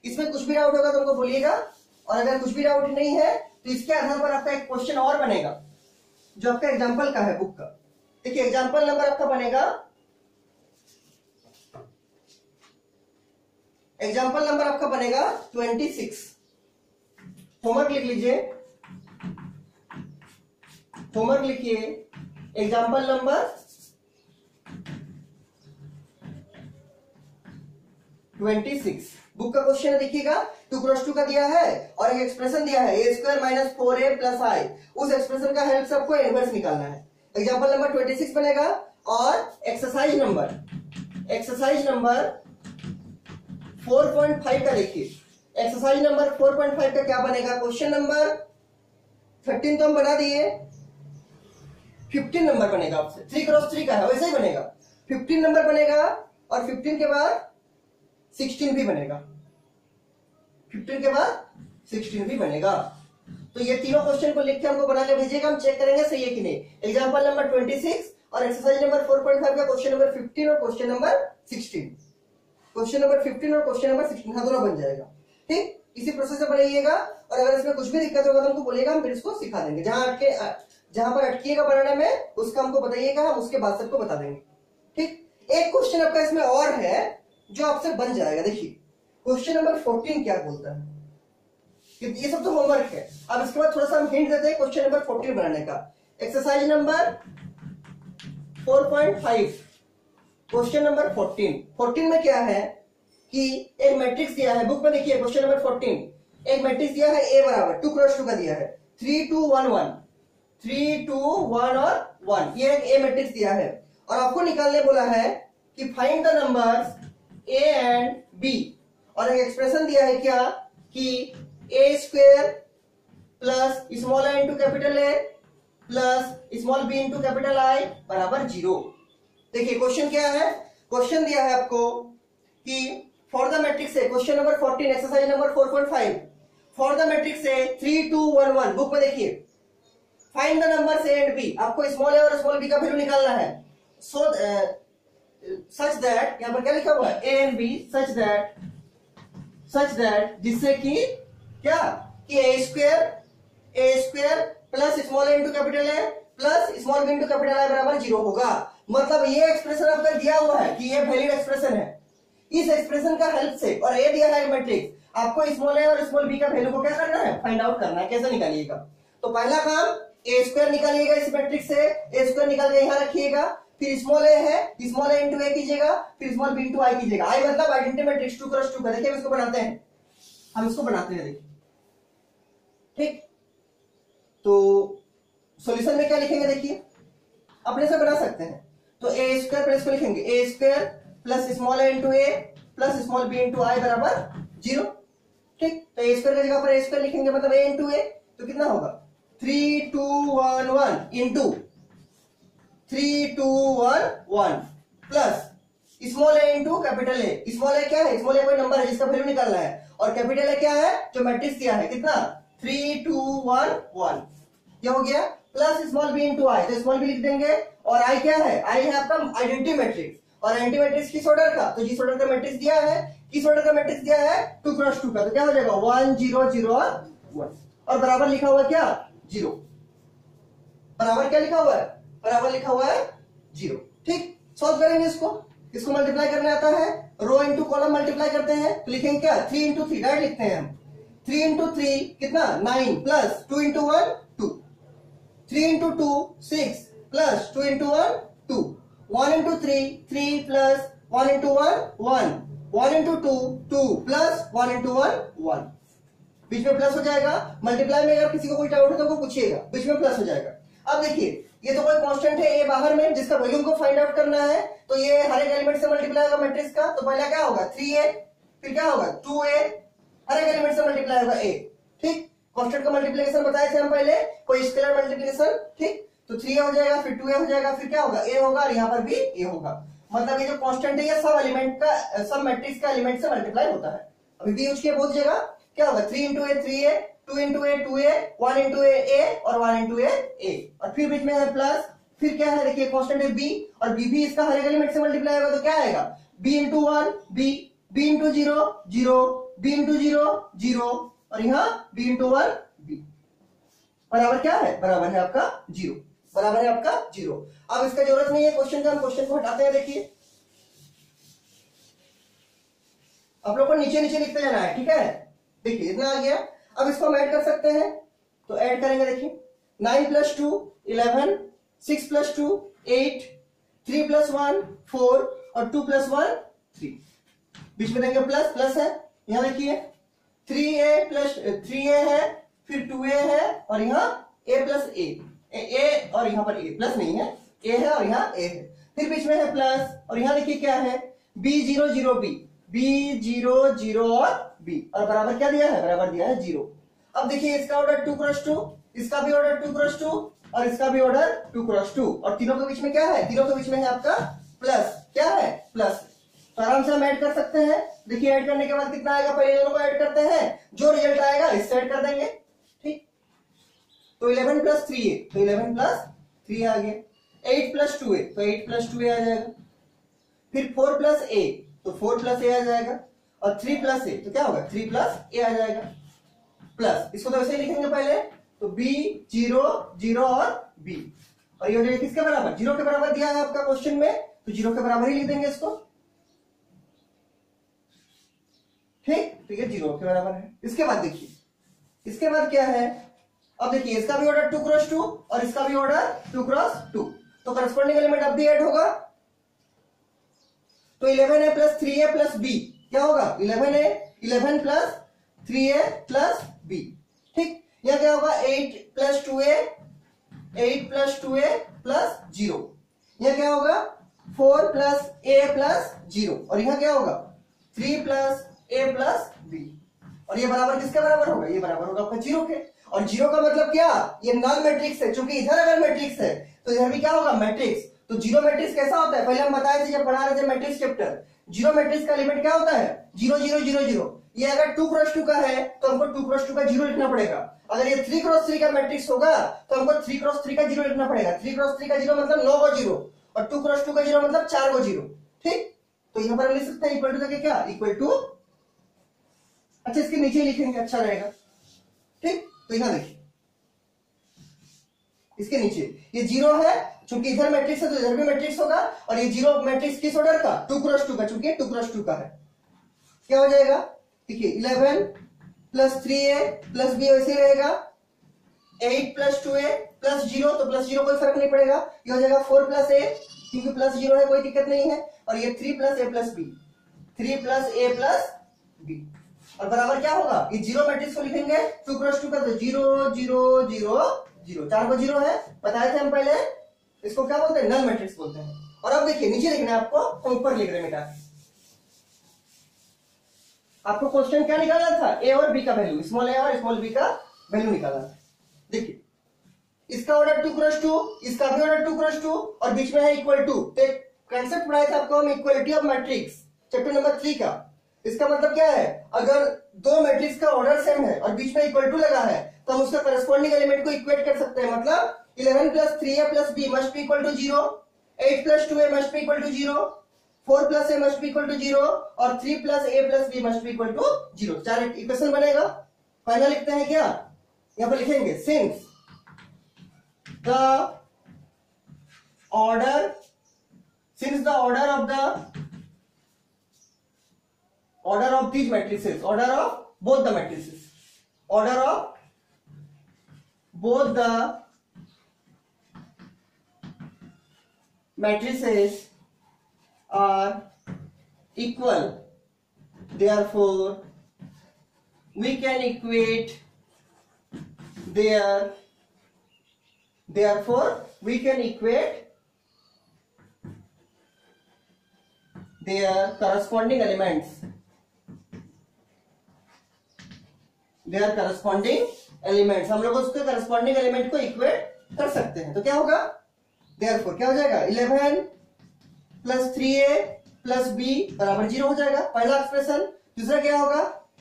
इसमें कुछ भी डाउट होगा तो हमको बोलिएगा, और अगर कुछ भी डाउट नहीं है तो इसके आधार पर आपका एक क्वेश्चन और बनेगा जो आपका एग्जाम्पल का है बुक का। देखिए एग्जाम्पल नंबर आपका बनेगा, एग्जाम्पल नंबर आपका बनेगा 26। होमवर्क लिख लीजिए, होमवर्क लिखिए, एग्जाम्पल नंबर 26। बुक का क्वेश्चन देखिएगा, 2 क्रॉस 2 का दिया है और एक एक्सप्रेशन दिया है a square minus 4a plus I. उस एक्सप्रेशन का हेल्प से आपको इनवर्स निकालना है। एग्जाम्पल नंबर 26 बनेगा और एक्सरसाइज नंबर 4.5 का देखिए। एक्सरसाइज नंबर 4.5 का क्या बनेगा? क्वेश्चन नंबर 13 तो हम बना दिए, 15 नंबर बनेगा आपसे। 3 क्रॉस 3 का है, वैसे ही बनेगा। 15 नंबर बनेगा और 15 के बाद 16 भी बनेगा। 15 के बाद 16 भी बनेगा। तो ये तीनों क्वेश्चन को लिख के हमको बना के भेजिएगा, हम चेक करेंगे सही है कि नहीं। एग्जाम्पल नंबर 26 और एक्सरसाइज नंबर 4.5 का क्वेश्चन नंबर 15 और क्वेश्चन नंबर 16। क्वेश्चन नंबर 15 और क्वेश्चन नंबर 16 हाँ दोनों बन जाएगा। ठीक, इसी प्रोसेस से बनाइएगा और अगर इसमें कुछ भी दिक्कत होगा तो हमको बोलिएगा, हम फिर इसको सिखा देंगे। जहां पर अटकिएगा बनाने में उसका हमको बताइएगा, हम उसके बाद सबको बता देंगे। ठीक, एक क्वेश्चन आपका इसमें और है जो आपसे बन जाएगा। देखिए क्वेश्चन नंबर 14 क्या बोलता है, ये सब तो होमवर्क है। अब इसके बाद थोड़ा सा हम हिंट देते हैं क्वेश्चन नंबर 14 बनाने का। एक्सरसाइज नंबर 4.5 क्वेश्चन नंबर 14 में क्या है कि एक मैट्रिक्स दिया है। बुक में देखिए क्वेश्चन नंबर 14 एक मैट्रिक्स दिया है a बराबर 2 क्रॉस 2 का दिया है 3 2 1 1 3 2 1 और 1। ये एक a मैट्रिक्स दिया है और आपको निकालने बोला है कि find the numbers a and b। और एक एक्सप्रेशन दिया है क्या कि a square plus small a into capital A plus small b into capital I बराबर 0। देखिए क्वेश्चन क्या है, क्वेश्चन दिया है आपको कि फॉर द मैट्रिक्स है, question number 14 exercise number 4.5 for the matrix है 3 2 1 1। बुक में देखिए find the numbers a and b। आपको स्मॉल a और स्मॉल b का वैल्यू निकालना है। सो सच दैट, यहां पर क्या लिखा हुआ है a and b such that जिससे कि क्या कि a square plus small a into capital A plus small b into capital I बराबर 0 होगा। मतलब ये एक्सप्रेशन आपका दिया हुआ है कि ये वैलिड एक्सप्रेशन है। इस एक्सप्रेशन का हेल्प से, और ए दिया है मैट्रिक्स, आपको स्मॉल a और स्मॉल b का वैल्यू को क्या करना है, फाइंड आउट करना है। कैसे निकालिएगा? तो पहला काम a स्क्वायर निकालिएगा इस मैट्रिक्स से। a स्क्वायर निकाल के यहां रखिएगा, फिर स्मॉल a है स्मॉल a इंटू a कीजिएगा, फिर स्मॉल b इंटू I कीजिएगा। I मतलब आइडेंटिटी मैट्रिक्स 2 क्रॉस 2 का। देखिए हम इसको बनाते हैं, देखिए। ठीक, तो सॉल्यूशन में क्या लिखेंगे देखिए, अपने से बना सकते हैं। तो a स्क्वायर प्लस को लिखेंगे a square plus small a into a plus small b into I बराबर 0। ठीक, तो a स्क्वायर की जगह पर a स्क्वायर लिखेंगे, मतलब a इंटू a, तो कितना होगा 3 2 1 1 into 3 2 1 1 plus small a into capital A। Small a क्या है, स्मॉल a कोई नंबर है जिसका वैल्यू निकालना है, और कैपिटल A क्या है जो मैट्रिक्स दिया है, कितना 3 2 1 1। क्या हो गया, plus small b into I, तो स्मॉल b लिख देंगे। और I क्या है, I है आपका आइडेंटिटी मैट्रिक्स, और आइडेंटिटी मैट्रिक्स किस ऑर्डर का, तो जिस ऑर्डर का मैट्रिक्स दिया है, किस ऑर्डर का मैट्रिक्स दिया है 2 क्रॉस 2 का, तो क्या हो जाएगा 1 0 0 1 और बराबर लिखा हुआ क्या 0। बराबर क्या लिखा हुआ है, बराबर लिखा हुआ है 0। ठीक, सॉल्व करेंगे इसको मल्टीप्लाई करने आता है, रो इंटू कॉलम मल्टीप्लाई करते हैं, तो लिखेंगे क्या 3 इंटू 3 डायरेक्ट लिखते हैं हम। 3 इंटू 3 कितना 9 plus 2 into 1 2, 3 into 2 6 plus 2 into 1 2, 1 into 3 3 plus 1 into 1 1, 1 into 2 2 plus 1 into 1 1। बीच में प्लस हो जाएगा। मल्टीप्लाई में अगर किसी को कोई डाउट हो तो वो पूछिएगा, बीच में प्लस हो जाएगा। अब देखिए ये तो कोई कांस्टेंट है ए बाहर में जिसका वॉल्यूम को फाइंड आउट करना है, तो ये हर एक एलिमेंट से मल्टीप्लाई होगा मैट्रिक्स का। तो पहला क्या होगा 3a, फिर क्या होगा 2a, हर एक एलिमेंट से मल्टीप्लाई होगा a। ठीक, कांस्टेंट का मल्टीप्लिकेशन बताए थे हम पहले, कोई स्केलर मल्टीप्लिकेशन। ठीक, तो 3a हो जाएगा, फिर 2a हो जाएगा, फिर क्या होगा a होगा, और यहाँ पर भी a होगा। मतलब ये जो कांस्टेंट है ये सब एलिमेंट का, सब मैट्रिक्स का एलिमेंट से मल्टीप्लाई होता है। अभी भी यूज किया बहुत जगह, क्या होगा 3 into a 3a, 2 into a 2a, 1 into a और 1 इंटू a। और फिर बीच में है प्लस, फिर क्या है देखिए कांस्टेंट है b, और b भी इसका हर एक एलिमेंट से मल्टीप्लाई होगा, तो क्या आएगा b into 1 b into 0 0, b into 0 0, और यहाँ b इंटू 1 b बराबर क्या है, बराबर है आपका 0, बराबर है आपका 0। अब इसका जरूरत नहीं है क्वेश्चन का, हम क्वेश्चन को हटाते हैं। देखिए आप लोग को नीचे नीचे लिखते जाना है, ठीक है। देखिए इतना आ गया। अब इसको हम ऐड कर सकते हैं, तो ऐड करेंगे। देखिए 9 प्लस 2 11, 6 प्लस 2 8, 3 प्लस 1 4 और 2 प्लस 1 3। बीच में देंगे प्लस, प्लस है, यहां देखिए 3a प्लस 3a है, फिर 2a है, और यहाँ a प्लस a, और यहाँ पर a प्लस नहीं है, a है और यहाँ a है, फिर बीच में है प्लस, और यहाँ देखिए क्या है b0 0 b0 0 और b, और बराबर क्या दिया है, बराबर दिया है 0। अब देखिए इसका ऑर्डर 2 क्रॉस 2, इसका भी ऑर्डर 2 क्रॉस 2, और इसका भी ऑर्डर 2 क्रॉस 2, और तीनों के बीच में क्या है, तीनों के बीच में है आपका प्लस, क्या है प्लस। तो आराम से हम ऐड कर सकते हैं। देखिए ऐड करने के बाद कितना आएगा, पहले दोनों को ऐड करते हैं, जो रिजल्ट आएगा इससे ऐड कर देंगे, ठीक। तो 11 प्लस 3a, तो 11 प्लस 3 आ गया। 8 प्लस 2a, तो 8 प्लस 2a आ जाएगा। फिर 4 प्लस a, तो 4 प्लस a आ जाएगा, और 3 प्लस a, तो क्या होगा 3 प्लस a आ जाएगा, प्लस, इसको तो ऐसे ही लिखेंगे पहले, तो b 0 0 और b, और ये हो जाएगा किसके बराबर, 0 के बराबर दिया है आपका क्वेश्चन में, तो 0 के बराबर ही लिख देंगे इसको, ठीक। तो ये 0 के बराबर है। इसके बाद देखिए, इसके बाद क्या है, अब देखिए इसका भी ऑर्डर 2 क्रॉस 2 और इसका भी ऑर्डर 2 क्रॉस 2, तो करस्पॉन्डिंग एलिमेंट अब भी ऐड होगा, तो 11a plus 3a plus b क्या होगा, 11 प्लस 3a प्लस b, ठीक। यह क्या होगा 8 plus 2a, 8 plus 2a plus 0, यह क्या होगा 4 प्लस a प्लस 0, और यहां क्या होगा 3 प्लस a प्लस b, और ये बराबर किसके बराबर होगा, ये बराबर होगा आपका 0 के। और 0 का मतलब क्या, ये नल मैट्रिक्स है, क्योंकि इधर अगर मैट्रिक्स है तो इधर भी क्या होगा मैट्रिक्स। तो 0 मैट्रिक्स कैसा होता है, पहले हम बताए थे जब पढ़ा रहे थे मैट्रिक्स चैप्टर, 0 मैट्रिक्स का एलिमेंट क्या होता है 0 0 0 0। ये अगर 2 क्रॉस 2 का है तो हमको 2 क्रॉस 2 का 0 लिखना पड़ेगा, अगर ये 3 क्रॉस 3 का मैट्रिक्स होगा तो हमको 3 क्रॉस 3 का 0 लिखना पड़ेगा। 3 क्रॉस 3 का 0 मतलब 9 को 0, और 2 क्रॉस 2 का 0 मतलब 4 को 0, ठीक। तो यहां पर हम लिख सकते हैं इक्वल टू क्या, इक्वल टू, अच्छा इसके नीचे लिखेंगे अच्छा रहेगा, ठीक। तो यहां देखिए इसके नीचे ये 0 है, चूंकि इधर मैट्रिक्स है तो इधर भी मैट्रिक्स होगा, और ये 0 मैट्रिक्स किस ऑर्डर का 2 क्रॉस 2 का, चूंकि 2 क्रॉस 2 का है, क्या हो जाएगा देखिए 11 प्लस 3a प्लस b वैसे रहेगा, 8 प्लस 2a प्लस 0, तो प्लस 0 कोई फर्क नहीं पड़ेगा, ये हो जाएगा 4 प्लस a, क्योंकि प्लस 0 है कोई दिक्कत नहीं है, और ये 3 plus a plus b, 3 plus a plus b, और बराबर क्या होगा, ये 0 मैट्रिक्स को लिखेंगे 2 क्रॉस 2 का, तो 0 0 0 0, 4 को 0 है, बताए थे हम पहले, इसको क्या बोलते हैं नल मैट्रिक्स बोलते हैं। और अब देखिए नीचे लिखना है आपको, तो ऊपर लिख रहे हैं बेटा, आपको क्वेश्चन क्या निकालना था, ए और बी का वैल्यू, स्मॉल ए और स्मॉल बी का वैल्यू निकालना था। देखिए इसका ऑर्डर 2 क्रॉस 2, इसका भी ऑर्डर 2 क्रॉस 2, और बीच में है इक्वल टू। तो एक कांसेप्ट पढ़ाया था आपको हम, equality of matrix, chapter number 3 का। इसका मतलब क्या है, अगर दो मैट्रिक्स का ऑर्डर सेम है और बीच में इक्वल टू लगा है तो हम उसका करस्पॉन्डिंग एलिमेंट को इक्वेट कर सकते हैं। मतलब 11 plus 3a plus b must be equal to 0, 8 plus 2a must be equal to 0, 4 plus a must be equal to 0, और 3 plus a plus b must be equal to 0। चार equation बनेगा। पहला लिखते हैं क्या, यहां पर लिखेंगे since the order of these matrices, order of both the matrices, order of both the matrices are equal, therefore we can equate their corresponding elements, हम लोग उसके करस्पॉन्डिंग एलिमेंट को इक्वेट कर सकते हैं। तो क्या होगा, देयरफॉर क्या हो जाएगा, 11 प्लस 3a प्लस b बराबर 0 हो जाएगा, पहला एक्सप्रेशन। दूसरा क्या होगा,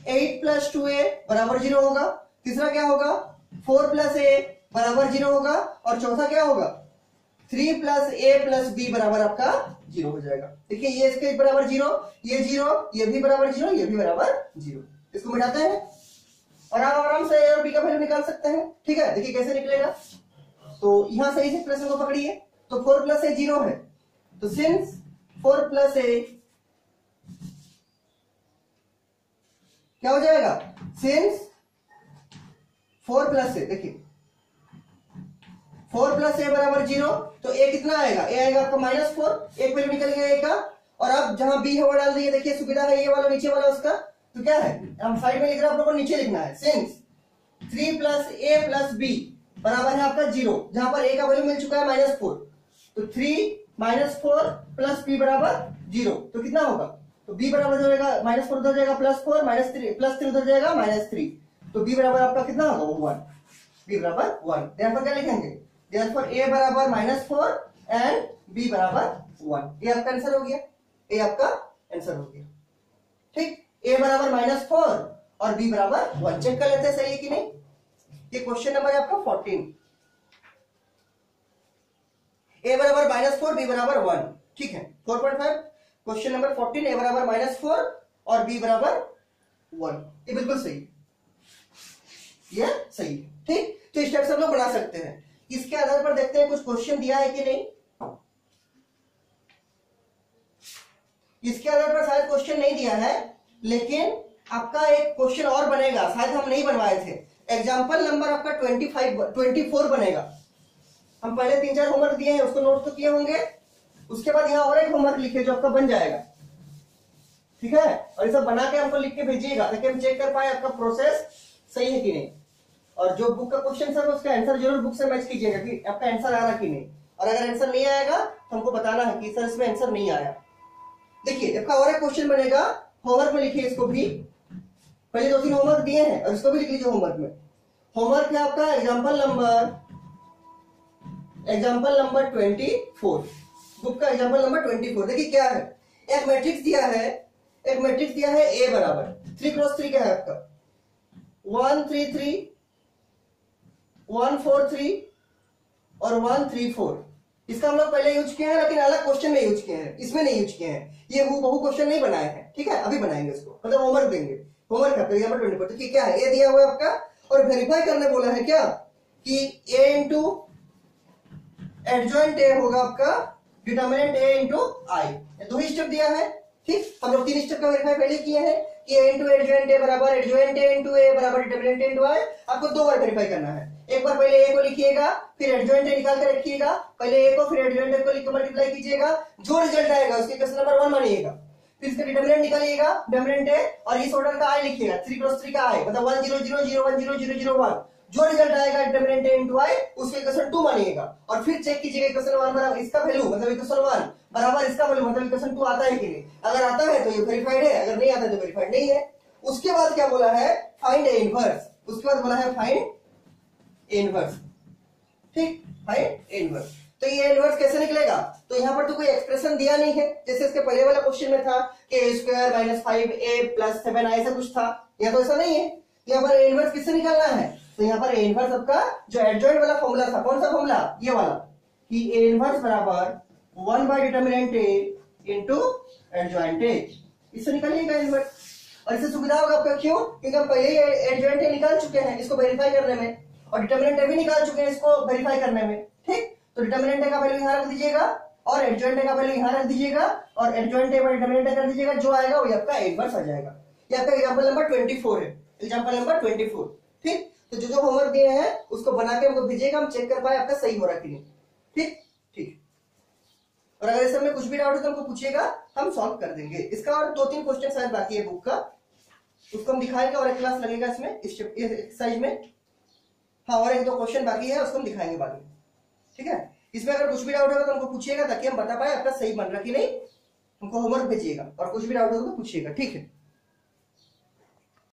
8 प्लस 2a बराबर 0 होगा। तीसरा क्या होगा, 4 प्लस a बराबर 0 होगा। और चौथा क्या होगा, 3 प्लस a प्लस b बराबर आपका 0 हो जाएगा। देखिए ये इसके बराबर 0, ये 0, ये भी बराबर 0, ये भी बराबर 0। इसको मिटाते हैं और आप आराम से a और b का वैल्यू निकाल सकते हैं। ठीक है, देखिए कैसे निकलेगा। तो यहां से इस एक्सप्रेशन को पकड़िए, तो 4 प्लस a 0 है, तो सिंस 4 प्लस a क्या हो जाएगा, सिंस 4 प्लस a, देखिए 4 प्लस a बराबर 0, तो a कितना आएगा, a आएगा आपका -4, एक वैल्यू निकल गया a का। और अब जहां बी है वो डाल दिए, देखिए सुविधा है ये वाला नीचे वाला उसका, तो क्या है हम साइड में लिख रहे हैं, आप लोगों को नीचे लिखना है सिंस 3 प्लस ए प्लस बी बराबर है आपका 0, जहां पर ए का वैल्यू मिल चुका है -4, तो 3 -4 प्लस बी बराबर 0, तो कितना होगा, तो b बराबर हो जाएगा -4 उधर जाएगा +4 -3 +3 उधर जाएगा -3, तो b बराबर आपका कितना होगा 1, b बराबर 1। देयरफॉर क्या लिखेंगे, देयरफॉर a बराबर -4 एंड b बराबर 1। ये आपका आंसर हो गया, ये आपका आंसर हो गया। ठीक, a बराबर -4 और b बराबर 1। चेक कर लेते हैं सही है कि नहीं। ये क्वेश्चन नंबर है आपका 14। a बराबर -4 b बराबर 1, ठीक है 4.5। क्वेश्चन नंबर 14, a बराबर -4 और b बराबर 1, ये बिल्कुल सही, ये सही है। ठीक, तो इस टाइप से हम लोग बना सकते हैं। इसके आधार पर देखते हैं कुछ क्वेश्चन दिया है कि नहीं। इसके आधार पर शायद क्वेश्चन नहीं दिया है, लेकिन आपका एक क्वेश्चन और बनेगा, शायद हम नहीं बनवाए थे। एग्जाम्पल नंबर आपका 24 बनेगा। हम पहले 3-4 होमवर्क दिए हैं, उसको नोट तो किए होंगे, उसके बाद यहाँ और एक होमवर्क लिखे जो आपका बन जाएगा, ठीक है। और ये सब बना के हमको लिख के भेजिएगा ताकि हम चेक कर पाए आपका प्रोसेस सही है कि नहीं। और जो बुक का क्वेश्चन सर उसका आंसर जरूर बुक से मैच कीजिएगा कि आपका आंसर आ रहा कि नहीं, और अगर आंसर नहीं आएगा तो हमको बताना है कि सर इसमें आंसर नहीं आया। देखिए आपका और एक क्वेश्चन बनेगा, होमवर्क में लिखिए इसको भी, पहले 2-3 होमवर्क दिए हैं और इसको भी लिख लीजिए होमवर्क में। होमवर्क है आपका एग्जाम्पल नंबर 24, बुक का एग्जाम्पल नंबर 24। देखिए क्या है, एक मैट्रिक्स दिया है a बराबर 3 क्रॉस 3 क्या है आपका 1 3 3 1 4 3 और 1 3 4। इसका हम लोग पहले यूज किए हैं, लेकिन अलग क्वेश्चन में यूज किए हैं, इसमें नहीं यूज किए हैं। ये बहु क्वेश्चन नहीं बनाए हैं, ठीक है, अभी बनाएंगे इसको, मतलब होमवर्क देंगे। होमवर्क है एग्जाम्पल 24। तो क्या है, ए दिया हुआ है आपका और वेरीफाई करने बोला है क्या कि a इंटू एडजॉइंट ए होगा आपका determinant a into I. 2 he step दिया है, ठीक। हम लोग 3 स्टेप का वेरीफाई पहले किए हैं कि a इंटू एडजॉइंट ए बराबर एडजॉइंट ए इंटू ए बराबर डिटर्मिनेंट इंटू आई। आपको 2 बार वेरीफाई करना है। एक बार पहले a को लिखिएगा, फिर एडजॉइंट ए निकाल कर रखिएगा, पहले a को फिर एडजॉइंट ए को लिख कर मल्टीप्लाई कीजिएगा, जो रिजल्ट आएगा उसके क्वेश्चन नंबर 1 मानिएगा। फिर इसका डिटर्मिनेंट निकालिएगा, डिटर्मिनेंट है और इस ऑर्डर का आई लिखिएगा, 3 क्रॉस 3 का आई मतलब 1 0 0 0 1 0 0 0 1। जो रिजल्ट आएगा डिटर्मिनेंट ए इंटू आई उसके इक्वेशन 2 मानिएगा, और फिर चेक कीजिएगा इक्वेशन 1 बराबर इसका वैल्यू मतलब इक्वेशन 1 बराबर इसका वैल्यू मतलब इक्वेशन 2 आता है कि नहीं। अगर आता है तो ये वेरीफाइड है, अगर नहीं आता तो वेरीफाइड नहीं है। उसके बाद क्या बोला है, फाइंड ए इनवर्स। उसके बाद बोला है फाइंड ए इनवर्स, ठीक, फाइंड ए इनवर्स। तो ये इनवर्स कैसे निकलेगा, तो यहाँ पर तो कोई एक्सप्रेशन दिया नहीं है, जैसे इसके पहले वाला क्वेश्चन में था कि स्क्वायर माइनस 5a प्लस 7 ऐसा कुछ था। यहाँ तो ऐसा नहीं है। यहाँ पर इनवर्स किससे निकालना है, तो यहाँ पर इनवर्स आपका जो एडजॉइंट वाला फॉर्मूला था, कौन सा फॉर्मूला, ये वाला कि ए इनवर्स बराबर 1 by determinant A into adjoint ए, इससे निकालिएगा इनवर्स। और इससे सुविधा होगा आपका, क्यों, क्योंकि हम पहले ही एडजॉइंट ए निकाल चुके हैं इसको वेरीफाई करने में, और डिटर्मिनेंट ए भी निकाल चुके हैं इसको वेरीफाई करने में, ठीक। तो डिटर्मिनेंट ए का वैल्यू यहाँ रख दीजिएगा और एडजॉइंट ए का वैल्यू यहाँ रख दीजिएगा, और एडजॉइंट ए बाय डिटर्मिनेंट ए कर दीजिएगा, जो आएगा वो आपका इनवर्स आ जाएगा। ये आपका एग्जांपल नंबर 24 है, एग्जांपल नंबर 24, ठीक। तो जो होमवर्क दिए हैं उसको बना के हमको भेजिएगा, हम चेक कर पाए आपका सही हो रहा कि नहीं, ठीक ठीक। और अगर इस में कुछ भी डाउट है तो हमको पूछिएगा, हम सॉल्व कर देंगे। इसका और 2-3 क्वेश्चन शायद बाकी है बुक का, उसको हम दिखाएंगे और एक क्लास लगेगा इसमें इस एक्सरसाइज में। हाँ, और 1-2 क्वेश्चन बाकी है, उसको हम दिखाएंगे बाद में, ठीक है। इसमें अगर कुछ भी डाउट होगा तो हमको पूछिएगा ताकि हम बता पाए आपका सही बन रहा कि नहीं। हमको होमवर्क भेजिएगा और कुछ भी डाउट होगा तो पूछिएगा, ठीक है।